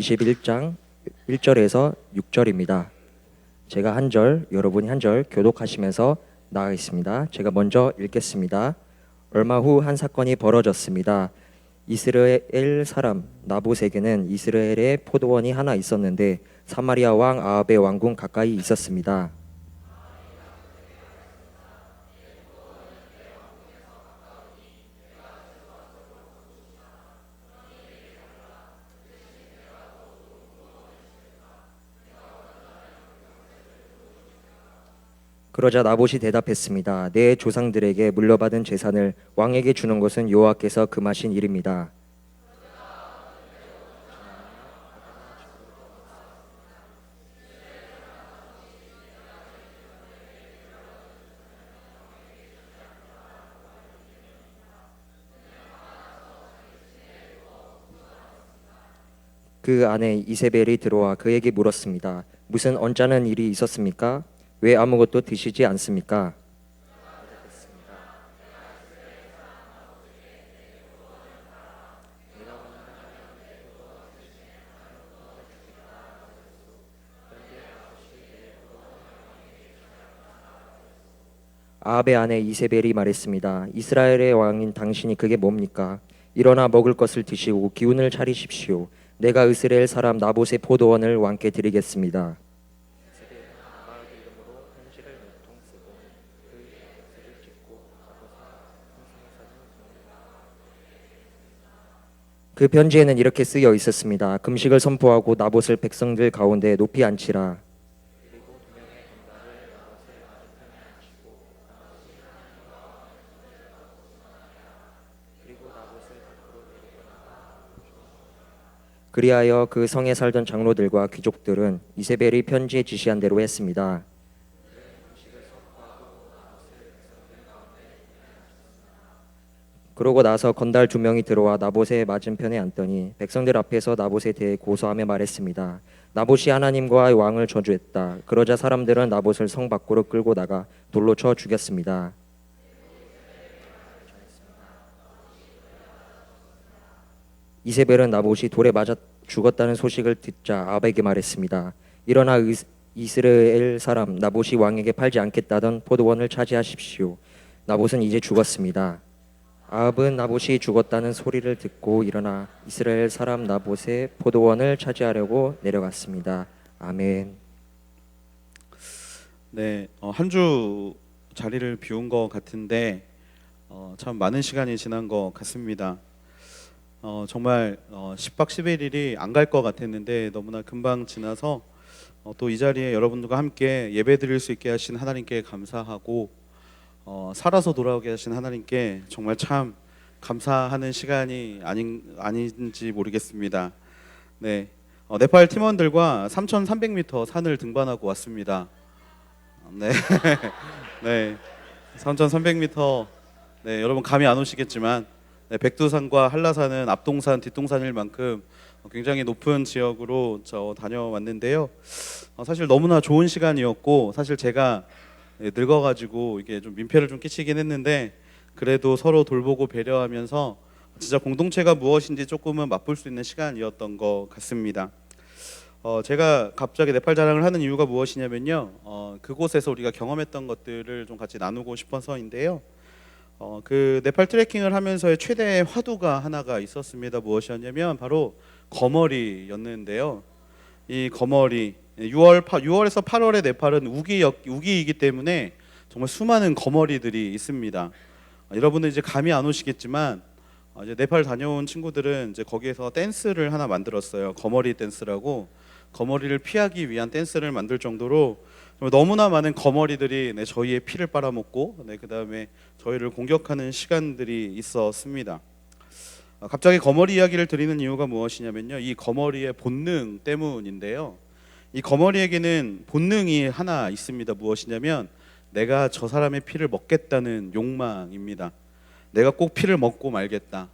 21장 1절에서 6절입니다. 제가 한 절, 여러분이 한 절 교독하시면서 나가겠습니다. 제가 먼저 읽겠습니다. 얼마 후 한 사건이 벌어졌습니다. 이스라엘 사람 나봇에게는 이스라엘에 포도원이 하나 있었는데 사마리아 왕 아합의 왕궁 가까이 있었습니다. 그러자 나봇이 대답했습니다. 내 조상들에게 물려받은 재산을 왕에게 주는 것은 여호와께서 금하신 일입니다. 그 안에 이세벨이 들어와 그에게 물었습니다. 무슨 언짢은 일이 있었습니까? 왜 아무것도 드시지 않습니까? 아합의 아내 이세벨이 말했습니다. 이스라엘의 왕인 당신이 그게 뭡니까? 일어나 먹을 것을 드시고 기운을 차리십시오. 내가 이스라엘 사람 나봇의 포도원을 왕께 드리겠습니다. 그 편지에는 이렇게 쓰여 있었습니다. 금식을 선포하고 나봇을 백성들 가운데 높이 앉히라. 그리하여 그 성에 살던 장로들과 귀족들은 이세벨이 편지에 지시한 대로 했습니다. 그러고 나서 건달 2명이 들어와 나봇의 맞은편에 앉더니 백성들 앞에서 나봇에 대해 고소하며 말했습니다. 나봇이 하나님과 왕을 저주했다. 그러자 사람들은 나봇을 성 밖으로 끌고 나가 돌로 쳐 죽였습니다. 이세벨은 나봇이 돌에 맞아 죽었다는 소식을 듣자 아합에게 말했습니다. 일어나 이스라엘 사람 나봇이 왕에게 팔지 않겠다던 포도원을 차지하십시오. 나봇은 이제 죽었습니다. 아합은 나봇이 죽었다는 소리를 듣고 일어나 이스라엘 사람 나봇의 포도원을 차지하려고 내려갔습니다. 아멘. 네, 한 주 자리를 비운 것 같은데 참 많은 시간이 지난 것 같습니다. 정말 10박 11일이 안 갈 것 같았는데 너무나 금방 지나서 또 이 자리에 여러분들과 함께 예배드릴 수 있게 하신 하나님께 감사하고 살아서 돌아오게 하신 하나님께 정말 참 감사하는 시간이 아닌지 모르겠습니다. 네, 네팔 팀원들과 3,300m 산을 등반하고 왔습니다. 네, 네, 3,300m. 네, 여러분 감이 안 오시겠지만 네, 백두산과 한라산은 앞동산, 뒷동산일 만큼 굉장히 높은 지역으로 다녀왔는데요. 사실 너무나 좋은 시간이었고 사실 제가 늙어가지고 이게 좀 민폐를 좀 끼치긴 했는데 그래도 서로 돌보고 배려하면서 진짜 공동체가 무엇인지 조금은 맛볼 수 있는 시간이었던 것 같습니다. 제가 갑자기 네팔 자랑을 하는 이유가 무엇이냐면요. 그곳에서 우리가 경험했던 것들을 좀 같이 나누고 싶어서인데요. 그 네팔 트레킹을 하면서의 최대의 화두가 하나가 있었습니다. 무엇이었냐면 바로 거머리였는데요. 이 거머리 6월에서 8월에 네팔은 우기이기 때문에 정말 수많은 거머리들이 있습니다. 여러분은 이제 감이 안 오시겠지만 이제 네팔 다녀온 친구들은 이제 거기에서 댄스를 하나 만들었어요. 거머리 댄스라고. 거머리를 피하기 위한 댄스를 만들 정도로 너무나 많은 거머리들이 저희의 피를 빨아먹고 그다음에 저희를 공격하는 시간들이 있었습니다. 갑자기 거머리 이야기를 드리는 이유가 무엇이냐면요. 이 거머리의 본능 때문인데요. 이 거머리에게는 본능이 하나 있습니다. 무엇이냐면 내가 저 사람의 피를 먹겠다는 욕망입니다. 내가 꼭 피를 먹고 말겠다.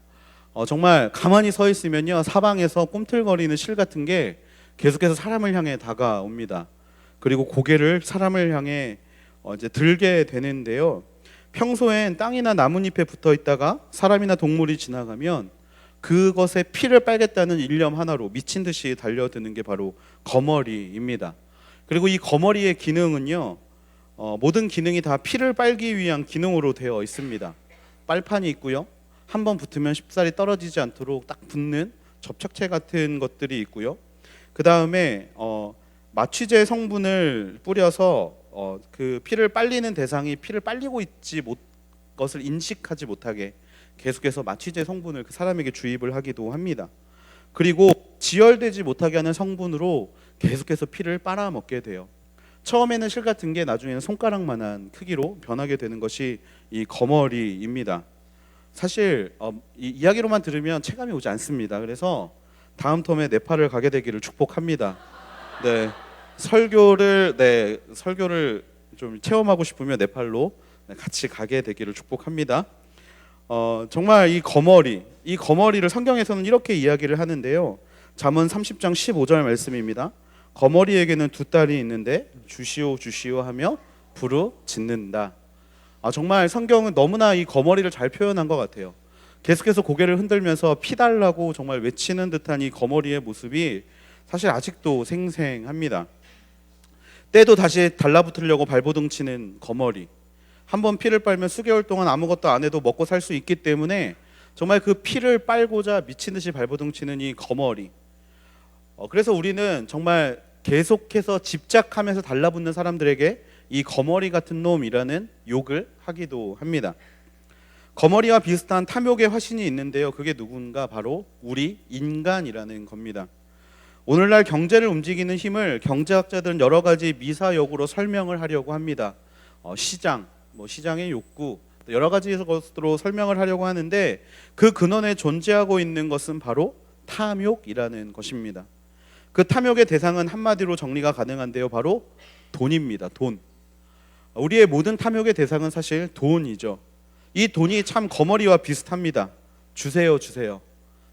정말 가만히 서 있으면요. 사방에서 꿈틀거리는 실 같은 게 계속해서 사람을 향해 다가옵니다. 그리고 고개를 사람을 향해 이제 들게 되는데요. 평소엔 땅이나 나뭇잎에 붙어 있다가 사람이나 동물이 지나가면 그것에 피를 빨겠다는 일념 하나로 미친 듯이 달려드는 게 바로 거머리입니다. 그리고 이 거머리의 기능은요, 모든 기능이 다 피를 빨기 위한 기능으로 되어 있습니다. 빨판이 있고요, 한번 붙으면 쉽사리 떨어지지 않도록 딱 붙는 접착체 같은 것들이 있고요. 그 다음에 마취제 성분을 뿌려서 그 피를 빨리는 대상이 피를 빨리고 있지 못 것을 인식하지 못하게 계속해서 마취제 성분을 그 사람에게 주입을 하기도 합니다. 그리고 지혈되지 못하게 하는 성분으로 계속해서 피를 빨아먹게 돼요. 처음에는 실 같은 게 나중에는 손가락만한 크기로 변하게 되는 것이 이 거머리입니다. 사실 이 이야기로만 들으면 체감이 오지 않습니다. 그래서 다음 텀에 네팔을 가게 되기를 축복합니다. 네, 설교를 좀 체험하고 싶으면 네팔로 같이 가게 되기를 축복합니다. 정말 이 거머리를 성경에서는 이렇게 이야기를 하는데요. 잠언 30장 15절 말씀입니다. 거머리에게는 두 딸이 있는데 주시오 주시오 하며 부르짖는다. 정말 성경은 너무나 이 거머리를 잘 표현한 것 같아요. 계속해서 고개를 흔들면서 피 달라고 정말 외치는 듯한 이 거머리의 모습이 사실 아직도 생생합니다. 때도 다시 달라붙으려고 발버둥 치는 거머리. 한번 피를 빨면 수개월 동안 아무것도 안 해도 먹고 살 수 있기 때문에 정말 그 피를 빨고자 미친 듯이 발버둥 치는 이 거머리. 그래서 우리는 정말 계속해서 집착하면서 달라붙는 사람들에게 이 거머리 같은 놈이라는 욕을 하기도 합니다. 거머리와 비슷한 탐욕의 화신이 있는데요. 그게 누군가 바로 우리 인간이라는 겁니다. 오늘날 경제를 움직이는 힘을 경제학자들은 여러 가지 미사역으로 설명을 하려고 합니다. 시장, 시장의 욕구, 여러 가지 것으로 설명을 하려고 하는데 그 근원에 존재하고 있는 것은 바로 탐욕이라는 것입니다. 그 탐욕의 대상은 한마디로 정리가 가능한데요. 바로 돈입니다. 돈. 우리의 모든 탐욕의 대상은 사실 돈이죠. 이 돈이 참 거머리와 비슷합니다. 주세요, 주세요.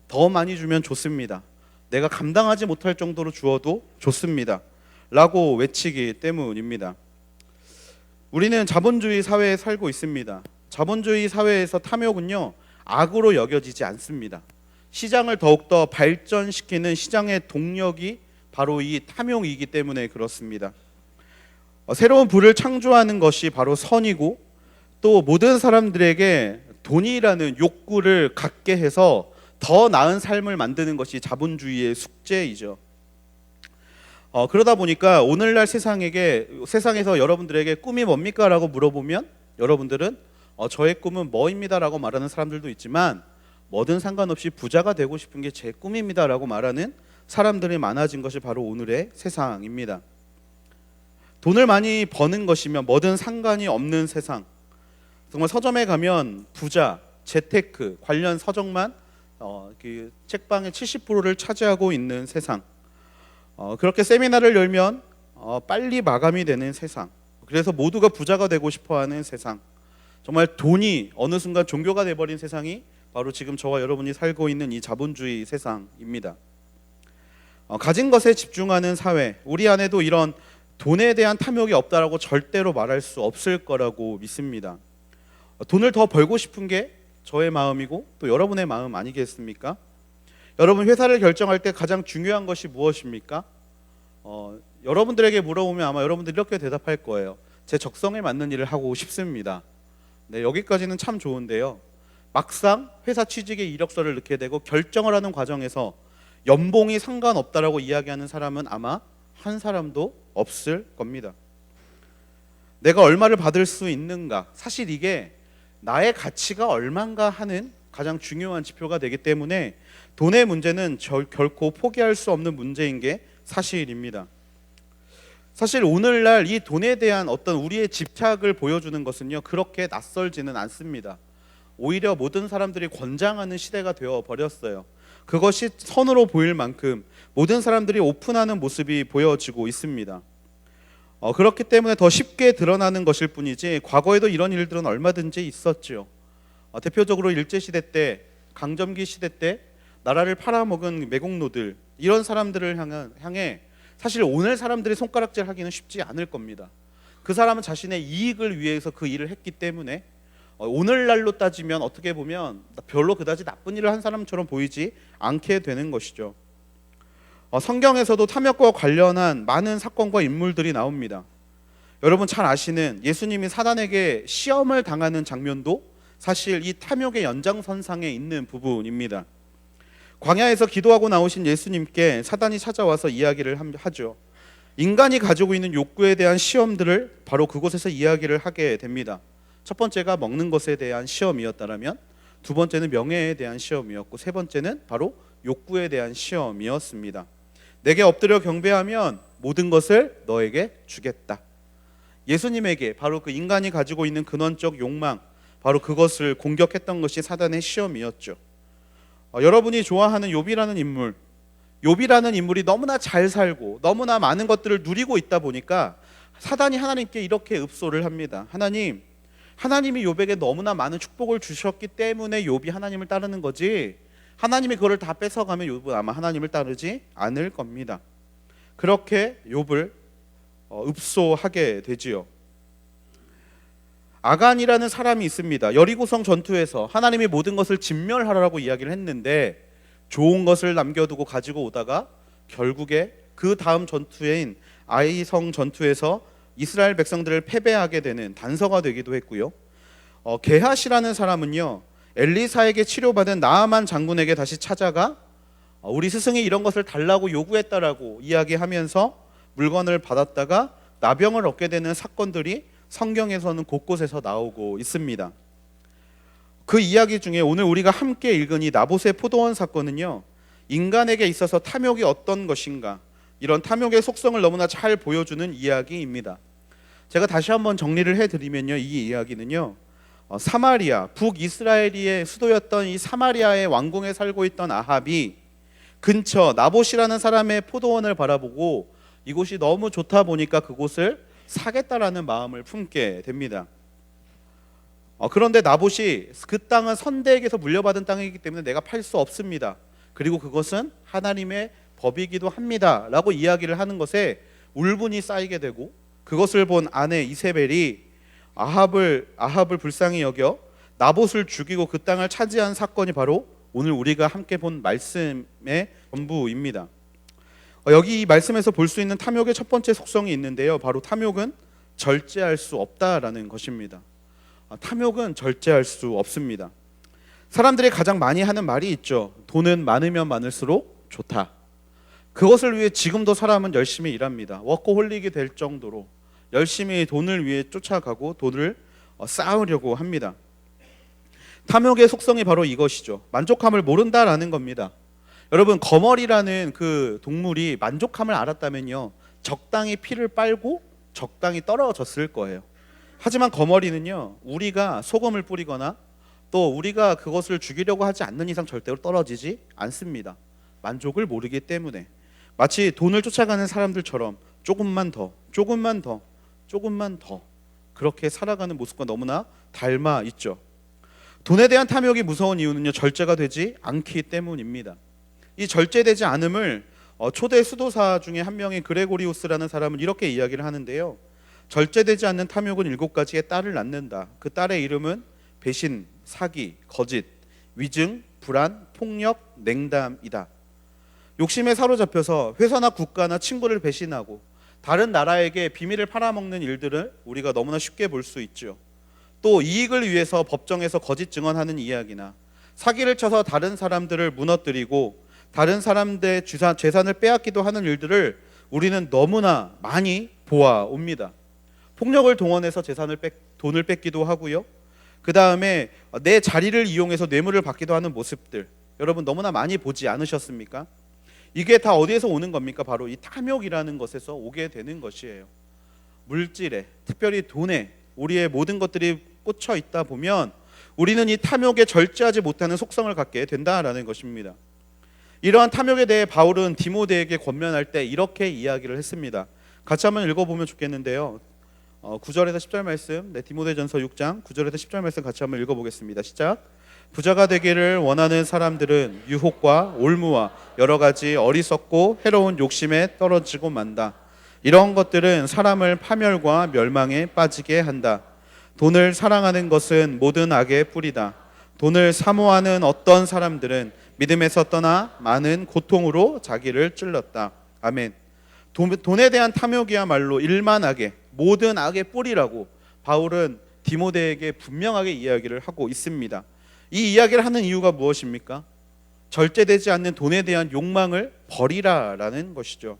더 많이 주면 좋습니다. 내가 감당하지 못할 정도로 주어도 좋습니다. 라고 외치기 때문입니다. 우리는 자본주의 사회에 살고 있습니다. 자본주의 사회에서 탐욕은요, 악으로 여겨지지 않습니다. 시장을 더욱더 발전시키는 시장의 동력이 바로 이 탐욕이기 때문에 그렇습니다. 새로운 부를 창조하는 것이 바로 선이고 또 모든 사람들에게 돈이라는 욕구를 갖게 해서 더 나은 삶을 만드는 것이 자본주의의 숙제이죠. 그러다 보니까 오늘날 세상에서 여러분들에게 꿈이 뭡니까? 라고 물어보면 여러분들은 저의 꿈은 뭐입니다? 라고 말하는 사람들도 있지만 뭐든 상관없이 부자가 되고 싶은 게 제 꿈입니다 라고 말하는 사람들이 많아진 것이 바로 오늘의 세상입니다. 돈을 많이 버는 것이면 뭐든 상관이 없는 세상. 정말 서점에 가면 부자, 재테크 관련 서적만 그 책방의 70%를 차지하고 있는 세상. 그렇게 세미나를 열면 빨리 마감이 되는 세상. 그래서 모두가 부자가 되고 싶어하는 세상. 정말 돈이 어느 순간 종교가 돼버린 세상이 바로 지금 저와 여러분이 살고 있는 이 자본주의 세상입니다. 가진 것에 집중하는 사회. 우리 안에도 이런 돈에 대한 탐욕이 없다라고 절대로 말할 수 없을 거라고 믿습니다. 돈을 더 벌고 싶은 게 저의 마음이고 또 여러분의 마음 아니겠습니까? 여러분 회사를 결정할 때 가장 중요한 것이 무엇입니까? 여러분들에게 물어보면 아마 여러분들이 이렇게 대답할 거예요. 제 적성에 맞는 일을 하고 싶습니다. 네, 여기까지는 참 좋은데요. 막상 회사 취직에 이력서를 넣게 되고 결정을 하는 과정에서 연봉이 상관없다라고 이야기하는 사람은 아마 한 사람도 없을 겁니다. 내가 얼마를 받을 수 있는가? 사실 이게 나의 가치가 얼마인가 하는 가장 중요한 지표가 되기 때문에 돈의 문제는 결코 포기할 수 없는 문제인 게 사실입니다. 사실 오늘날 이 돈에 대한 어떤 우리의 집착을 보여주는 것은요, 그렇게 낯설지는 않습니다. 오히려 모든 사람들이 권장하는 시대가 되어 버렸어요. 그것이 선으로 보일 만큼 모든 사람들이 오픈하는 모습이 보여지고 있습니다. 그렇기 때문에 더 쉽게 드러나는 것일 뿐이지 과거에도 이런 일들은 얼마든지 있었죠. 대표적으로 일제시대 때, 강점기 시대 때 나라를 팔아먹은 매국노들, 이런 사람들을 향해 사실 오늘 사람들이 손가락질 하기는 쉽지 않을 겁니다. 그 사람은 자신의 이익을 위해서 그 일을 했기 때문에 오늘날로 따지면 어떻게 보면 별로 그다지 나쁜 일을 한 사람처럼 보이지 않게 되는 것이죠. 성경에서도 탐욕과 관련한 많은 사건과 인물들이 나옵니다. 여러분 잘 아시는 예수님이 사단에게 시험을 당하는 장면도 사실 이 탐욕의 연장선상에 있는 부분입니다. 광야에서 기도하고 나오신 예수님께 사단이 찾아와서 이야기를 하죠. 인간이 가지고 있는 욕구에 대한 시험들을 바로 그곳에서 이야기를 하게 됩니다. 첫 번째가 먹는 것에 대한 시험이었다면, 두 번째는 명예에 대한 시험이었고, 세 번째는 바로 욕구에 대한 시험이었습니다. 내게 엎드려 경배하면 모든 것을 너에게 주겠다. 예수님에게 바로 그 인간이 가지고 있는 근원적 욕망, 바로 그것을 공격했던 것이 사단의 시험이었죠. 여러분이 좋아하는 욥이라는 인물, 욥이라는 인물이 너무나 잘 살고 너무나 많은 것들을 누리고 있다 보니까 사단이 하나님께 이렇게 읍소를 합니다. 하나님이 욥에게 너무나 많은 축복을 주셨기 때문에 욥이 하나님을 따르는 거지, 하나님이 그거를 다 뺏어가면 욥은 아마 하나님을 따르지 않을 겁니다. 그렇게 욥을 읍소하게 되지요. 아간이라는 사람이 있습니다. 여리고성 전투에서 하나님이 모든 것을 진멸하라고 이야기를 했는데 좋은 것을 남겨두고 가지고 오다가 결국에 그 다음 전투인 아이성 전투에서 이스라엘 백성들을 패배하게 되는 단서가 되기도 했고요. 게하시라는 사람은요, 엘리사에게 치료받은 나아만 장군에게 다시 찾아가 우리 스승이 이런 것을 달라고 요구했다라고 이야기하면서 물건을 받았다가 나병을 얻게 되는 사건들이 성경에서는 곳곳에서 나오고 있습니다. 그 이야기 중에 오늘 우리가 함께 읽은 이 나봇의 포도원 사건은요, 인간에게 있어서 탐욕이 어떤 것인가, 이런 탐욕의 속성을 너무나 잘 보여주는 이야기입니다. 제가 다시 한번 정리를 해드리면요, 이 이야기는요, 사마리아, 북이스라엘의 수도였던 이 사마리아의 왕궁에 살고 있던 아합이 근처 나봇이라는 사람의 포도원을 바라보고 이곳이 너무 좋다 보니까 그곳을 사겠다라는 마음을 품게 됩니다. 그런데 나봇이 그 땅은 선대에게서 물려받은 땅이기 때문에 내가 팔 수 없습니다. 그리고 그것은 하나님의 법이기도 합니다 라고 이야기를 하는 것에 울분이 쌓이게 되고, 그것을 본 아내 이세벨이 아합을 불쌍히 여겨 나봇을 죽이고 그 땅을 차지한 사건이 바로 오늘 우리가 함께 본 말씀의 전부입니다. 여기 이 말씀에서 볼 수 있는 탐욕의 첫 번째 속성이 있는데요, 바로 탐욕은 절제할 수 없다라는 것입니다. 탐욕은 절제할 수 없습니다. 사람들이 가장 많이 하는 말이 있죠. 돈은 많으면 많을수록 좋다. 그것을 위해 지금도 사람은 열심히 일합니다. 워커홀릭이 될 정도로 열심히 돈을 위해 쫓아가고 돈을 쌓으려고 합니다. 탐욕의 속성이 바로 이것이죠. 만족함을 모른다라는 겁니다. 여러분, 거머리라는 그 동물이 만족함을 알았다면요, 적당히 피를 빨고 적당히 떨어졌을 거예요. 하지만 거머리는요, 우리가 소금을 뿌리거나 또 우리가 그것을 죽이려고 하지 않는 이상 절대로 떨어지지 않습니다. 만족을 모르기 때문에. 마치 돈을 쫓아가는 사람들처럼 조금만 더, 조금만 더, 조금만 더 그렇게 살아가는 모습과 너무나 닮아 있죠. 돈에 대한 탐욕이 무서운 이유는요, 절제가 되지 않기 때문입니다. 이 절제되지 않음을 초대 수도사 중에 한 명인 그레고리우스라는 사람은 이렇게 이야기를 하는데요, 절제되지 않는 탐욕은 7가지의 딸을 낳는다. 그 딸의 이름은 배신, 사기, 거짓, 위증, 불안, 폭력, 냉담이다. 욕심에 사로잡혀서 회사나 국가나 친구를 배신하고 다른 나라에게 비밀을 팔아먹는 일들을 우리가 너무나 쉽게 볼 수 있죠. 또 이익을 위해서 법정에서 거짓 증언하는 이야기나 사기를 쳐서 다른 사람들을 무너뜨리고 다른 사람들의 재산을 빼앗기도 하는 일들을 우리는 너무나 많이 보아옵니다. 폭력을 동원해서 돈을 뺏기도 하고요, 그 다음에 내 자리를 이용해서 뇌물을 받기도 하는 모습들, 여러분 너무나 많이 보지 않으셨습니까? 이게 다 어디에서 오는 겁니까? 바로 이 탐욕이라는 것에서 오게 되는 것이에요. 물질에, 특별히 돈에 우리의 모든 것들이 꽂혀 있다 보면 우리는 이 탐욕에 절제하지 못하는 속성을 갖게 된다라는 것입니다. 이러한 탐욕에 대해 바울은 디모데에게 권면할 때 이렇게 이야기를 했습니다. 같이 한번 읽어보면 좋겠는데요, 9절에서 10절 말씀, 디모데전서 6장 9절에서 10절 말씀 같이 한번 읽어보겠습니다. 시작. 부자가 되기를 원하는 사람들은 유혹과 올무와 여러 가지 어리석고 해로운 욕심에 떨어지고 만다. 이런 것들은 사람을 파멸과 멸망에 빠지게 한다. 돈을 사랑하는 것은 모든 악의 뿌리다. 돈을 사모하는 어떤 사람들은 믿음에서 떠나 많은 고통으로 자기를 찔렀다. 아멘. 돈에 대한 탐욕이야말로 일만악의 모든 악의 뿌리라고 바울은 디모데에게 분명하게 이야기를 하고 있습니다. 이 이야기를 하는 이유가 무엇입니까? 절제되지 않는 돈에 대한 욕망을 버리라라는 것이죠.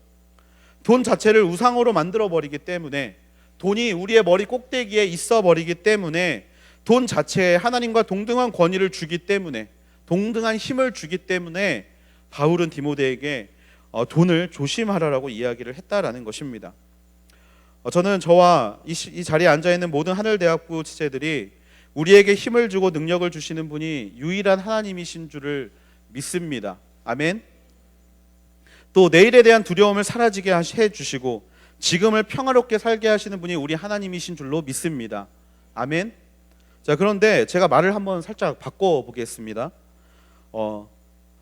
돈 자체를 우상으로 만들어 버리기 때문에, 돈이 우리의 머리 꼭대기에 있어 버리기 때문에, 돈 자체에 하나님과 동등한 권위를 주기 때문에, 동등한 힘을 주기 때문에 바울은 디모데에게 돈을 조심하라라고 이야기를 했다라는 것입니다. 저는 저와 이 자리에 앉아있는 모든 하늘대학부 지체들이 우리에게 힘을 주고 능력을 주시는 분이 유일한 하나님이신 줄을 믿습니다. 아멘. 또 내일에 대한 두려움을 사라지게 해주시고 지금을 평화롭게 살게 하시는 분이 우리 하나님이신 줄로 믿습니다. 아멘. 자, 그런데 제가 말을 한번 살짝 바꿔보겠습니다.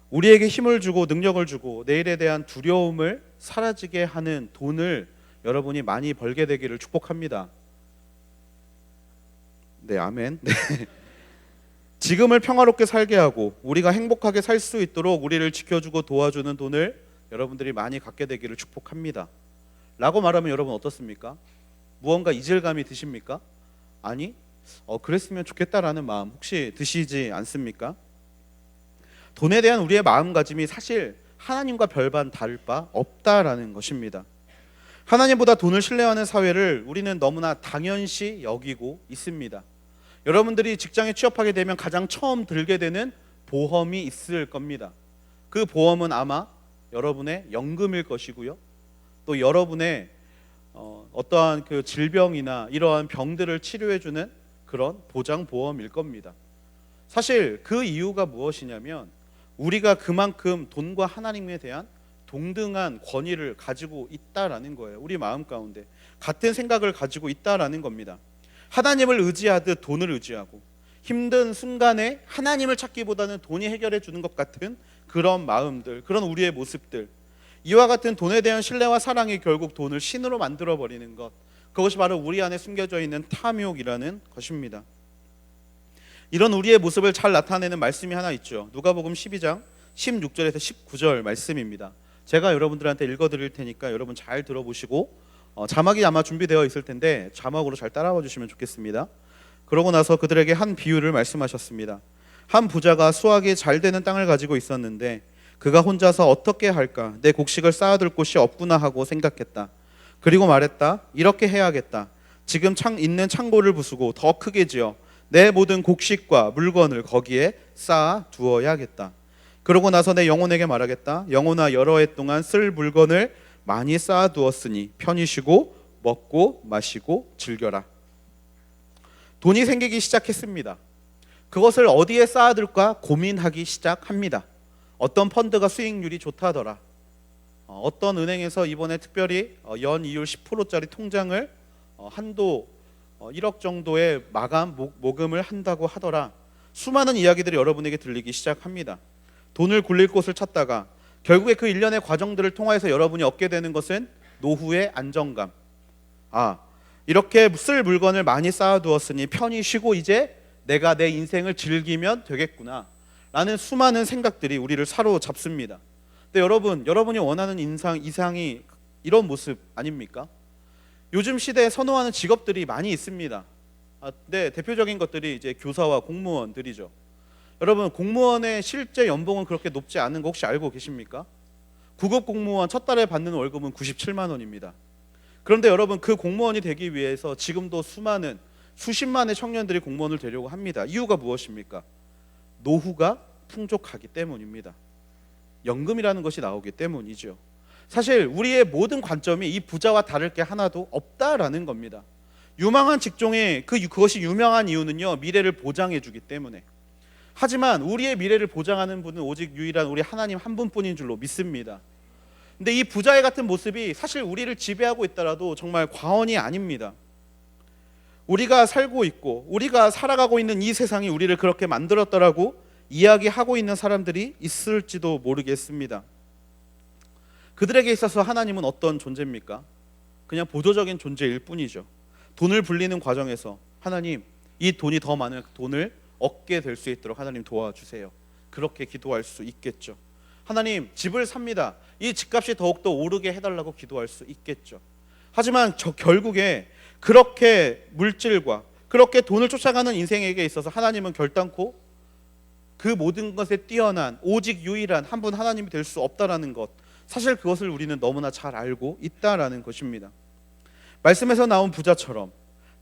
우리에게 힘을 주고 능력을 주고 내일에 대한 두려움을 사라지게 하는 돈을 여러분이 많이 벌게 되기를 축복합니다. 네, 아멘. 네. 지금을 평화롭게 살게 하고 우리가 행복하게 살 수 있도록 우리를 지켜주고 도와주는 돈을 여러분들이 많이 갖게 되기를 축복합니다. 라고 말하면 여러분 어떻습니까? 무언가 이질감이 드십니까? 아니, 그랬으면 좋겠다라는 마음 혹시 드시지 않습니까? 돈에 대한 우리의 마음가짐이 사실 하나님과 별반 다를 바 없다라는 것입니다. 하나님보다 돈을 신뢰하는 사회를 우리는 너무나 당연시 여기고 있습니다. 여러분들이 직장에 취업하게 되면 가장 처음 들게 되는 보험이 있을 겁니다. 그 보험은 아마 여러분의 연금일 것이고요, 또 여러분의 어떠한 그 질병이나 이러한 병들을 치료해주는 그런 보장보험일 겁니다. 사실 그 이유가 무엇이냐면 우리가 그만큼 돈과 하나님에 대한 동등한 권위를 가지고 있다라는 거예요. 우리 마음 가운데 같은 생각을 가지고 있다라는 겁니다. 하나님을 의지하듯 돈을 의지하고 힘든 순간에 하나님을 찾기보다는 돈이 해결해 주는 것 같은 그런 마음들, 그런 우리의 모습들, 이와 같은 돈에 대한 신뢰와 사랑이 결국 돈을 신으로 만들어 버리는 것, 그것이 바로 우리 안에 숨겨져 있는 탐욕이라는 것입니다. 이런 우리의 모습을 잘 나타내는 말씀이 하나 있죠. 누가복음 12장 16절에서 19절 말씀입니다. 제가 여러분들한테 읽어드릴 테니까 여러분 잘 들어보시고 자막이 아마 준비되어 있을 텐데 자막으로 잘 따라와 주시면 좋겠습니다. 그러고 나서 그들에게 한 비유를 말씀하셨습니다. 한 부자가 수확이 잘 되는 땅을 가지고 있었는데 그가 혼자서 어떻게 할까, 내 곡식을 쌓아둘 곳이 없구나 하고 생각했다. 그리고 말했다. 이렇게 해야겠다. 지금 있는 창고를 부수고 더 크게 지어 내 모든 곡식과 물건을 거기에 쌓아 두어야겠다. 그러고 나서 내 영혼에게 말하겠다. 영혼아, 여러 해 동안 쓸 물건을 많이 쌓아두었으니 편히 쉬고 먹고 마시고 즐겨라. 돈이 생기기 시작했습니다. 그것을 어디에 쌓아둘까 고민하기 시작합니다. 어떤 펀드가 수익률이 좋다더라. 어떤 은행에서 이번에 특별히 연이율 10%짜리 통장을 한도 1억 정도의 마감 모금을 한다고 하더라. 수많은 이야기들이 여러분에게 들리기 시작합니다. 돈을 굴릴 곳을 찾다가 결국에 그 일련의 과정들을 통해서 여러분이 얻게 되는 것은 노후의 안정감. 이렇게 쓸 물건을 많이 쌓아두었으니 편히 쉬고 이제 내가 내 인생을 즐기면 되겠구나 라는 수많은 생각들이 우리를 사로잡습니다. 근데 여러분이 원하는 이상이 이런 모습 아닙니까? 요즘 시대에 선호하는 직업들이 많이 있습니다. 네, 대표적인 것들이 이제 교사와 공무원들이죠. 여러분, 공무원의 실제 연봉은 그렇게 높지 않은 거 혹시 알고 계십니까? 9급 공무원 첫 달에 받는 월급은 97만 원입니다. 그런데 여러분, 그 공무원이 되기 위해서 지금도 수십만의 청년들이 공무원을 되려고 합니다. 이유가 무엇입니까? 노후가 풍족하기 때문입니다. 연금이라는 것이 나오기 때문이죠. 사실 우리의 모든 관점이 이 부자와 다를 게 하나도 없다라는 겁니다. 유망한 직종에 그것이 유명한 이유는요, 미래를 보장해 주기 때문에. 하지만 우리의 미래를 보장하는 분은 오직 유일한 우리 하나님 한 분뿐인 줄로 믿습니다. 근데 이 부자의 같은 모습이 사실 우리를 지배하고 있더라도 정말 과언이 아닙니다. 우리가 살고 있고 우리가 살아가고 있는 이 세상이 우리를 그렇게 만들었더라고 이야기하고 있는 사람들이 있을지도 모르겠습니다. 그들에게 있어서 하나님은 어떤 존재입니까? 그냥 보조적인 존재일 뿐이죠. 돈을 불리는 과정에서 하나님, 이 돈이 더 많은 돈을 얻게 될 수 있도록 하나님 도와주세요. 그렇게 기도할 수 있겠죠. 하나님, 집을 삽니다. 이 집값이 더욱더 오르게 해달라고 기도할 수 있겠죠. 하지만 결국에 그렇게 물질과 그렇게 돈을 쫓아가는 인생에게 있어서 하나님은 결단코 그 모든 것에 뛰어난 오직 유일한 한 분 하나님이 될 수 없다라는 것, 사실 그것을 우리는 너무나 잘 알고 있다라는 것입니다. 말씀에서 나온 부자처럼,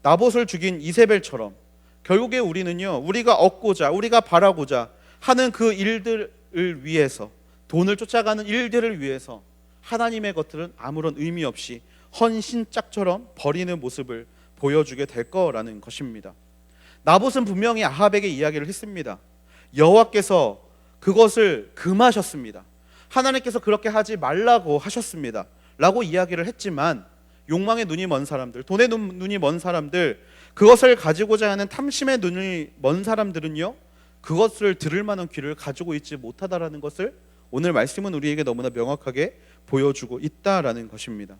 나봇을 죽인 이세벨처럼 결국에 우리는요, 우리가 얻고자, 우리가 바라고자 하는 그 일들을 위해서, 돈을 쫓아가는 일들을 위해서 하나님의 것들은 아무런 의미 없이 헌신짝처럼 버리는 모습을 보여주게 될 거라는 것입니다. 나봇은 분명히 아합에게 이야기를 했습니다. 여호와께서 그것을 금하셨습니다. 하나님께서 그렇게 하지 말라고 하셨습니다 라고 이야기를 했지만, 욕망의 눈이 먼 사람들, 돈의 눈이 먼 사람들, 그것을 가지고자 하는 탐심의 눈이 먼 사람들은요, 그것을 들을 만한 귀를 가지고 있지 못하다라는 것을 오늘 말씀은 우리에게 너무나 명확하게 보여주고 있다라는 것입니다.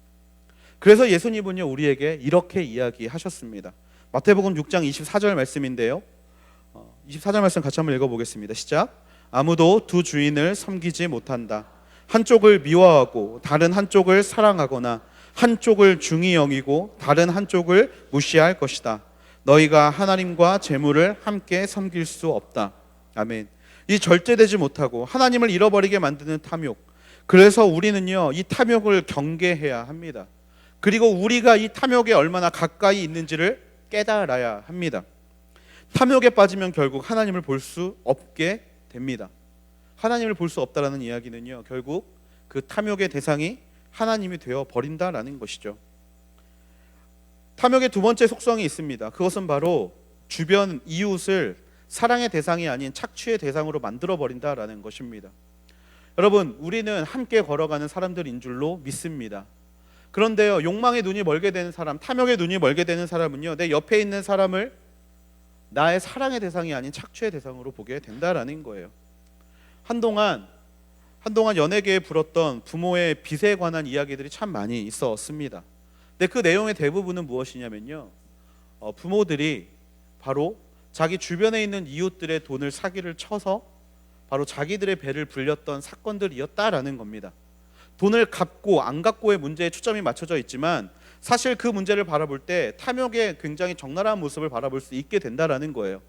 그래서 예수님은요, 우리에게 이렇게 이야기하셨습니다. 마태복음 6장 24절 말씀인데요, 24절 말씀 같이 한번 읽어보겠습니다. 시작. 아무도 두 주인을 섬기지 못한다. 한쪽을 미워하고 다른 한쪽을 사랑하거나 한쪽을 중히 여기고 다른 한쪽을 무시할 것이다. 너희가 하나님과 재물을 함께 섬길 수 없다. 아멘. 이 절제되지 못하고 하나님을 잃어버리게 만드는 탐욕, 그래서 우리는요, 이 탐욕을 경계해야 합니다. 그리고 우리가 이 탐욕에 얼마나 가까이 있는지를 깨달아야 합니다. 탐욕에 빠지면 결국 하나님을 볼 수 없게 됩니다. 하나님을 볼 수 없다라는 이야기는요, 결국 그 탐욕의 대상이 하나님이 되어 버린다라는 것이죠. 탐욕의 두 번째 속성이 있습니다. 그것은 바로 주변 이웃을 사랑의 대상이 아닌 착취의 대상으로 만들어 버린다라는 것입니다. 여러분, 우리는 함께 걸어가는 사람들인 줄로 믿습니다. 그런데요, 욕망의 눈이 멀게 되는 사람, 탐욕의 눈이 멀게 되는 사람은요, 내 옆에 있는 사람을 나의 사랑의 대상이 아닌 착취의 대상으로 보게 된다라는 거예요. 한동안 연예계에 불었던 부모의 빚에 관한 이야기들이 참 많이 있었습니다. 근데 그 내용의 대부분은 무엇이냐면요, 부모들이 바로 자기 주변에 있는 이웃들의 돈을 사기를 쳐서 바로 자기들의 배를 불렸던 사건들이었다라는 겁니다. 돈을 갚고 안 갚고의 문제에 초점이 맞춰져 있지만, 사실 그 문제를 바라볼 때 탐욕의 굉장히 적나라한 모습을 바라볼 수 있게 된다라는 거예요.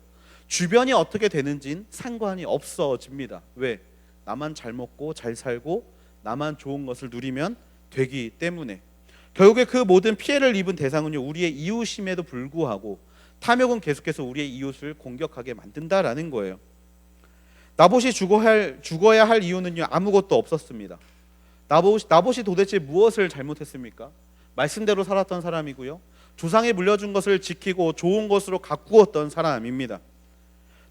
주변이 어떻게 되는지는 상관이 없어집니다. 왜? 나만 잘 먹고 잘 살고 나만 좋은 것을 누리면 되기 때문에. 결국에 그 모든 피해를 입은 대상은요, 우리의 이웃임에도 불구하고 탐욕은 계속해서 우리의 이웃을 공격하게 만든다라는 거예요. 나봇이 죽어야 할 이유는요, 아무것도 없었습니다. 나봇이 도대체 무엇을 잘못했습니까? 말씀대로 살았던 사람이고요, 조상이 물려준 것을 지키고 좋은 것으로 가꾸었던 사람입니다.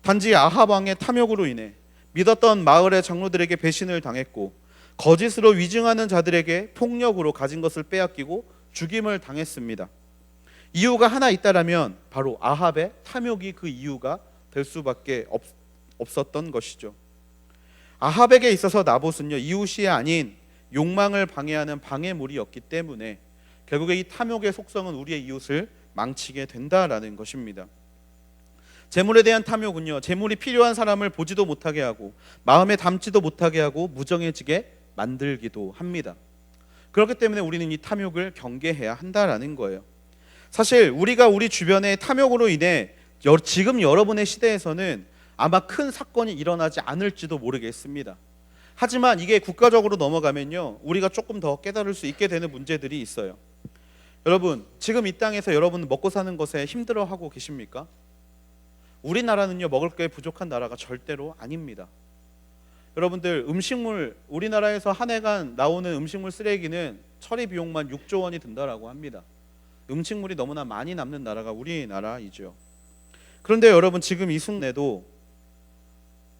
단지 아합 왕의 탐욕으로 인해 믿었던 마을의 장로들에게 배신을 당했고, 거짓으로 위증하는 자들에게 폭력으로 가진 것을 빼앗기고 죽임을 당했습니다. 이유가 하나 있다라면 바로 아합의 탐욕이 그 이유가 될 수밖에 없었던 것이죠. 아합에게 있어서 나봇은요, 이웃이 아닌 욕망을 방해하는 방해물이었기 때문에 결국에 이 탐욕의 속성은 우리의 이웃을 망치게 된다라는 것입니다. 재물에 대한 탐욕은요, 재물이 필요한 사람을 보지도 못하게 하고 마음에 담지도 못하게 하고 무정해지게 만들기도 합니다. 그렇기 때문에 우리는 이 탐욕을 경계해야 한다라는 거예요. 사실 우리가 우리 주변의 탐욕으로 인해 지금 여러분의 시대에서는 아마 큰 사건이 일어나지 않을지도 모르겠습니다. 하지만 이게 국가적으로 넘어가면요, 우리가 조금 더 깨달을 수 있게 되는 문제들이 있어요. 여러분, 지금 이 땅에서 여러분 먹고 사는 것에 힘들어하고 계십니까? 우리나라는요, 먹을 게 부족한 나라가 절대로 아닙니다. 여러분들, 음식물, 우리나라에서 한 해간 나오는 음식물 쓰레기는 처리 비용만 6조 원이 든다라고 합니다. 음식물이 너무나 많이 남는 나라가 우리나라이죠. 그런데 여러분, 지금 이 순간에도,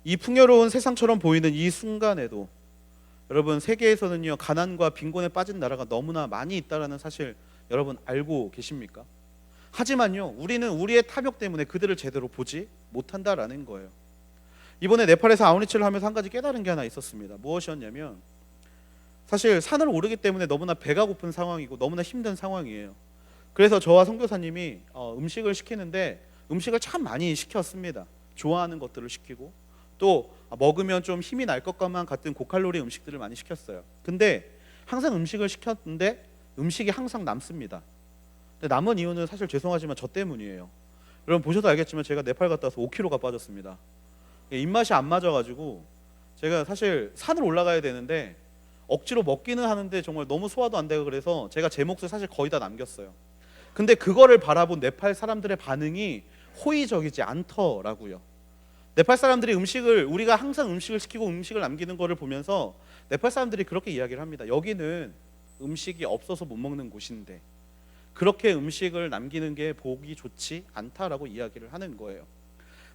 이 풍요로운 세상처럼 보이는 이 순간에도 여러분, 세계에서는요, 가난과 빈곤에 빠진 나라가 너무나 많이 있다는 사실 여러분 알고 계십니까? 하지만요, 우리는 우리의 탐욕 때문에 그들을 제대로 보지 못한다라는 거예요. 이번에 네팔에서 아우니치를 하면서 한 가지 깨달은 게 하나 있었습니다. 무엇이었냐면, 사실 산을 오르기 때문에 너무나 배가 고픈 상황이고 너무나 힘든 상황이에요. 그래서 저와 선교사님이 음식을 시키는데 음식을 참 많이 시켰습니다. 좋아하는 것들을 시키고 또 먹으면 좀 힘이 날 것만 같은 고칼로리 음식들을 많이 시켰어요. 근데 항상 음식을 시켰는데 음식이 항상 남습니다. 근데 남은 이유는 사실 죄송하지만 저 때문이에요. 여러분 보셔도 알겠지만 제가 네팔 갔다 와서 5kg가 빠졌습니다. 입맛이 안 맞아가지고 제가 사실 산을 올라가야 되는데 억지로 먹기는 하는데 정말 너무 소화도 안 되고 그래서 제가 제 몫을 사실 거의 다 남겼어요. 근데 그거를 바라본 네팔 사람들의 반응이 호의적이지 않더라고요. 네팔 사람들이 우리가 항상 음식을 시키고 음식을 남기는 거를 보면서 네팔 사람들이 그렇게 이야기를 합니다. 여기는 음식이 없어서 못 먹는 곳인데 그렇게 음식을 남기는 게 보기 좋지 않다라고 이야기를 하는 거예요.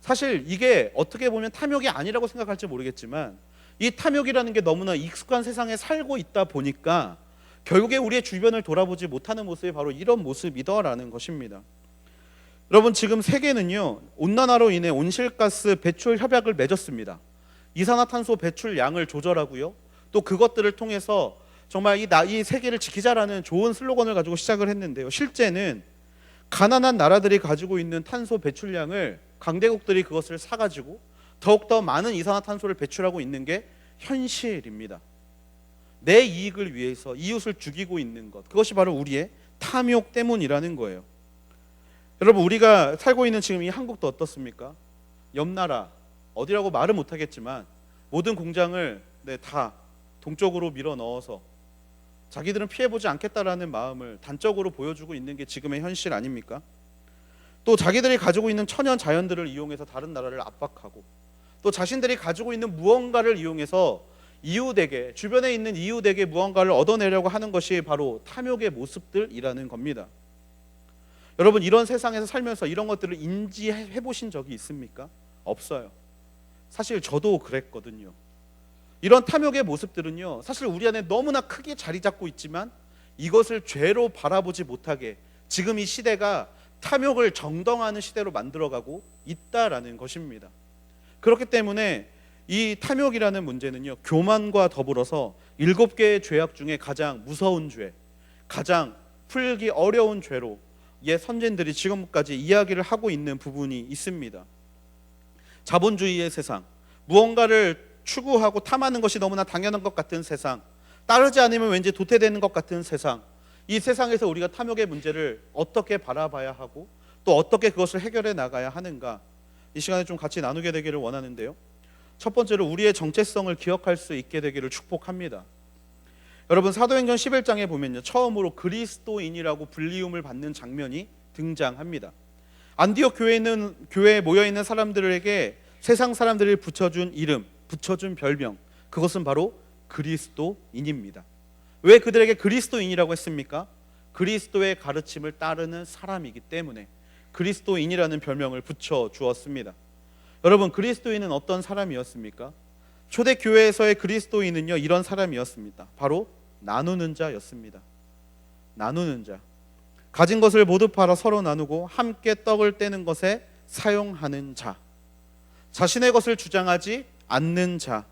사실 이게 어떻게 보면 탐욕이 아니라고 생각할지 모르겠지만 이 탐욕이라는 게 너무나 익숙한 세상에 살고 있다 보니까 결국에 우리의 주변을 돌아보지 못하는 모습이 바로 이런 모습이더라는 것입니다. 여러분 지금 세계는요 온난화로 인해 온실가스 배출 협약을 맺었습니다. 이산화탄소 배출량을 조절하고요. 또 그것들을 통해서 정말 이 세계를 지키자라는 좋은 슬로건을 가지고 시작을 했는데요. 실제는 가난한 나라들이 가지고 있는 탄소 배출량을 강대국들이 그것을 사가지고 더욱더 많은 이산화탄소를 배출하고 있는 게 현실입니다. 내 이익을 위해서 이웃을 죽이고 있는 것, 그것이 바로 우리의 탐욕 때문이라는 거예요. 여러분 우리가 살고 있는 지금 이 한국도 어떻습니까? 옆나라 어디라고 말은 못하겠지만 모든 공장을 다 동쪽으로 밀어 넣어서 자기들은 피해보지 않겠다라는 마음을 단적으로 보여주고 있는 게 지금의 현실 아닙니까? 또 자기들이 가지고 있는 천연 자연들을 이용해서 다른 나라를 압박하고 또 자신들이 가지고 있는 무언가를 이용해서 이웃에게 주변에 있는 이웃에게 무언가를 얻어내려고 하는 것이 바로 탐욕의 모습들이라는 겁니다. 여러분 이런 세상에서 살면서 이런 것들을 인지해 보신 적이 있습니까? 없어요. 사실 저도 그랬거든요. 이런 탐욕의 모습들은요 사실 우리 안에 너무나 크게 자리 잡고 있지만 이것을 죄로 바라보지 못하게 지금 이 시대가 탐욕을 정당화하는 시대로 만들어가고 있다라는 것입니다. 그렇기 때문에 이 탐욕이라는 문제는요 교만과 더불어서 7개의 죄악 중에 가장 무서운 죄, 가장 풀기 어려운 죄로 선진들이 지금까지 이야기를 하고 있는 부분이 있습니다. 자본주의의 세상, 무언가를 추구하고 탐하는 것이 너무나 당연한 것 같은 세상, 따르지 않으면 왠지 도태되는 것 같은 세상, 이 세상에서 우리가 탐욕의 문제를 어떻게 바라봐야 하고 또 어떻게 그것을 해결해 나가야 하는가, 이 시간에 좀 같이 나누게 되기를 원하는데요. 첫 번째로 우리의 정체성을 기억할 수 있게 되기를 축복합니다. 여러분 사도행전 11장에 보면요 처음으로 그리스도인이라고 불리움을 받는 장면이 등장합니다. 안디옥 교회에 모여있는 사람들에게 세상 사람들이 붙여준 이름, 붙여준 별명, 그것은 바로 그리스도인입니다. 왜 그들에게 그리스도인이라고 했습니까? 그리스도의 가르침을 따르는 사람이기 때문에 그리스도인이라는 별명을 붙여주었습니다. 여러분 그리스도인은 어떤 사람이었습니까? 초대교회에서의 그리스도인은요 이런 사람이었습니다. 바로 나누는 자였습니다. 나누는 자, 가진 것을 모두 팔아 서로 나누고 함께 떡을 떼는 것에 사용하는 자, 자신의 것을 주장하지 않는 자,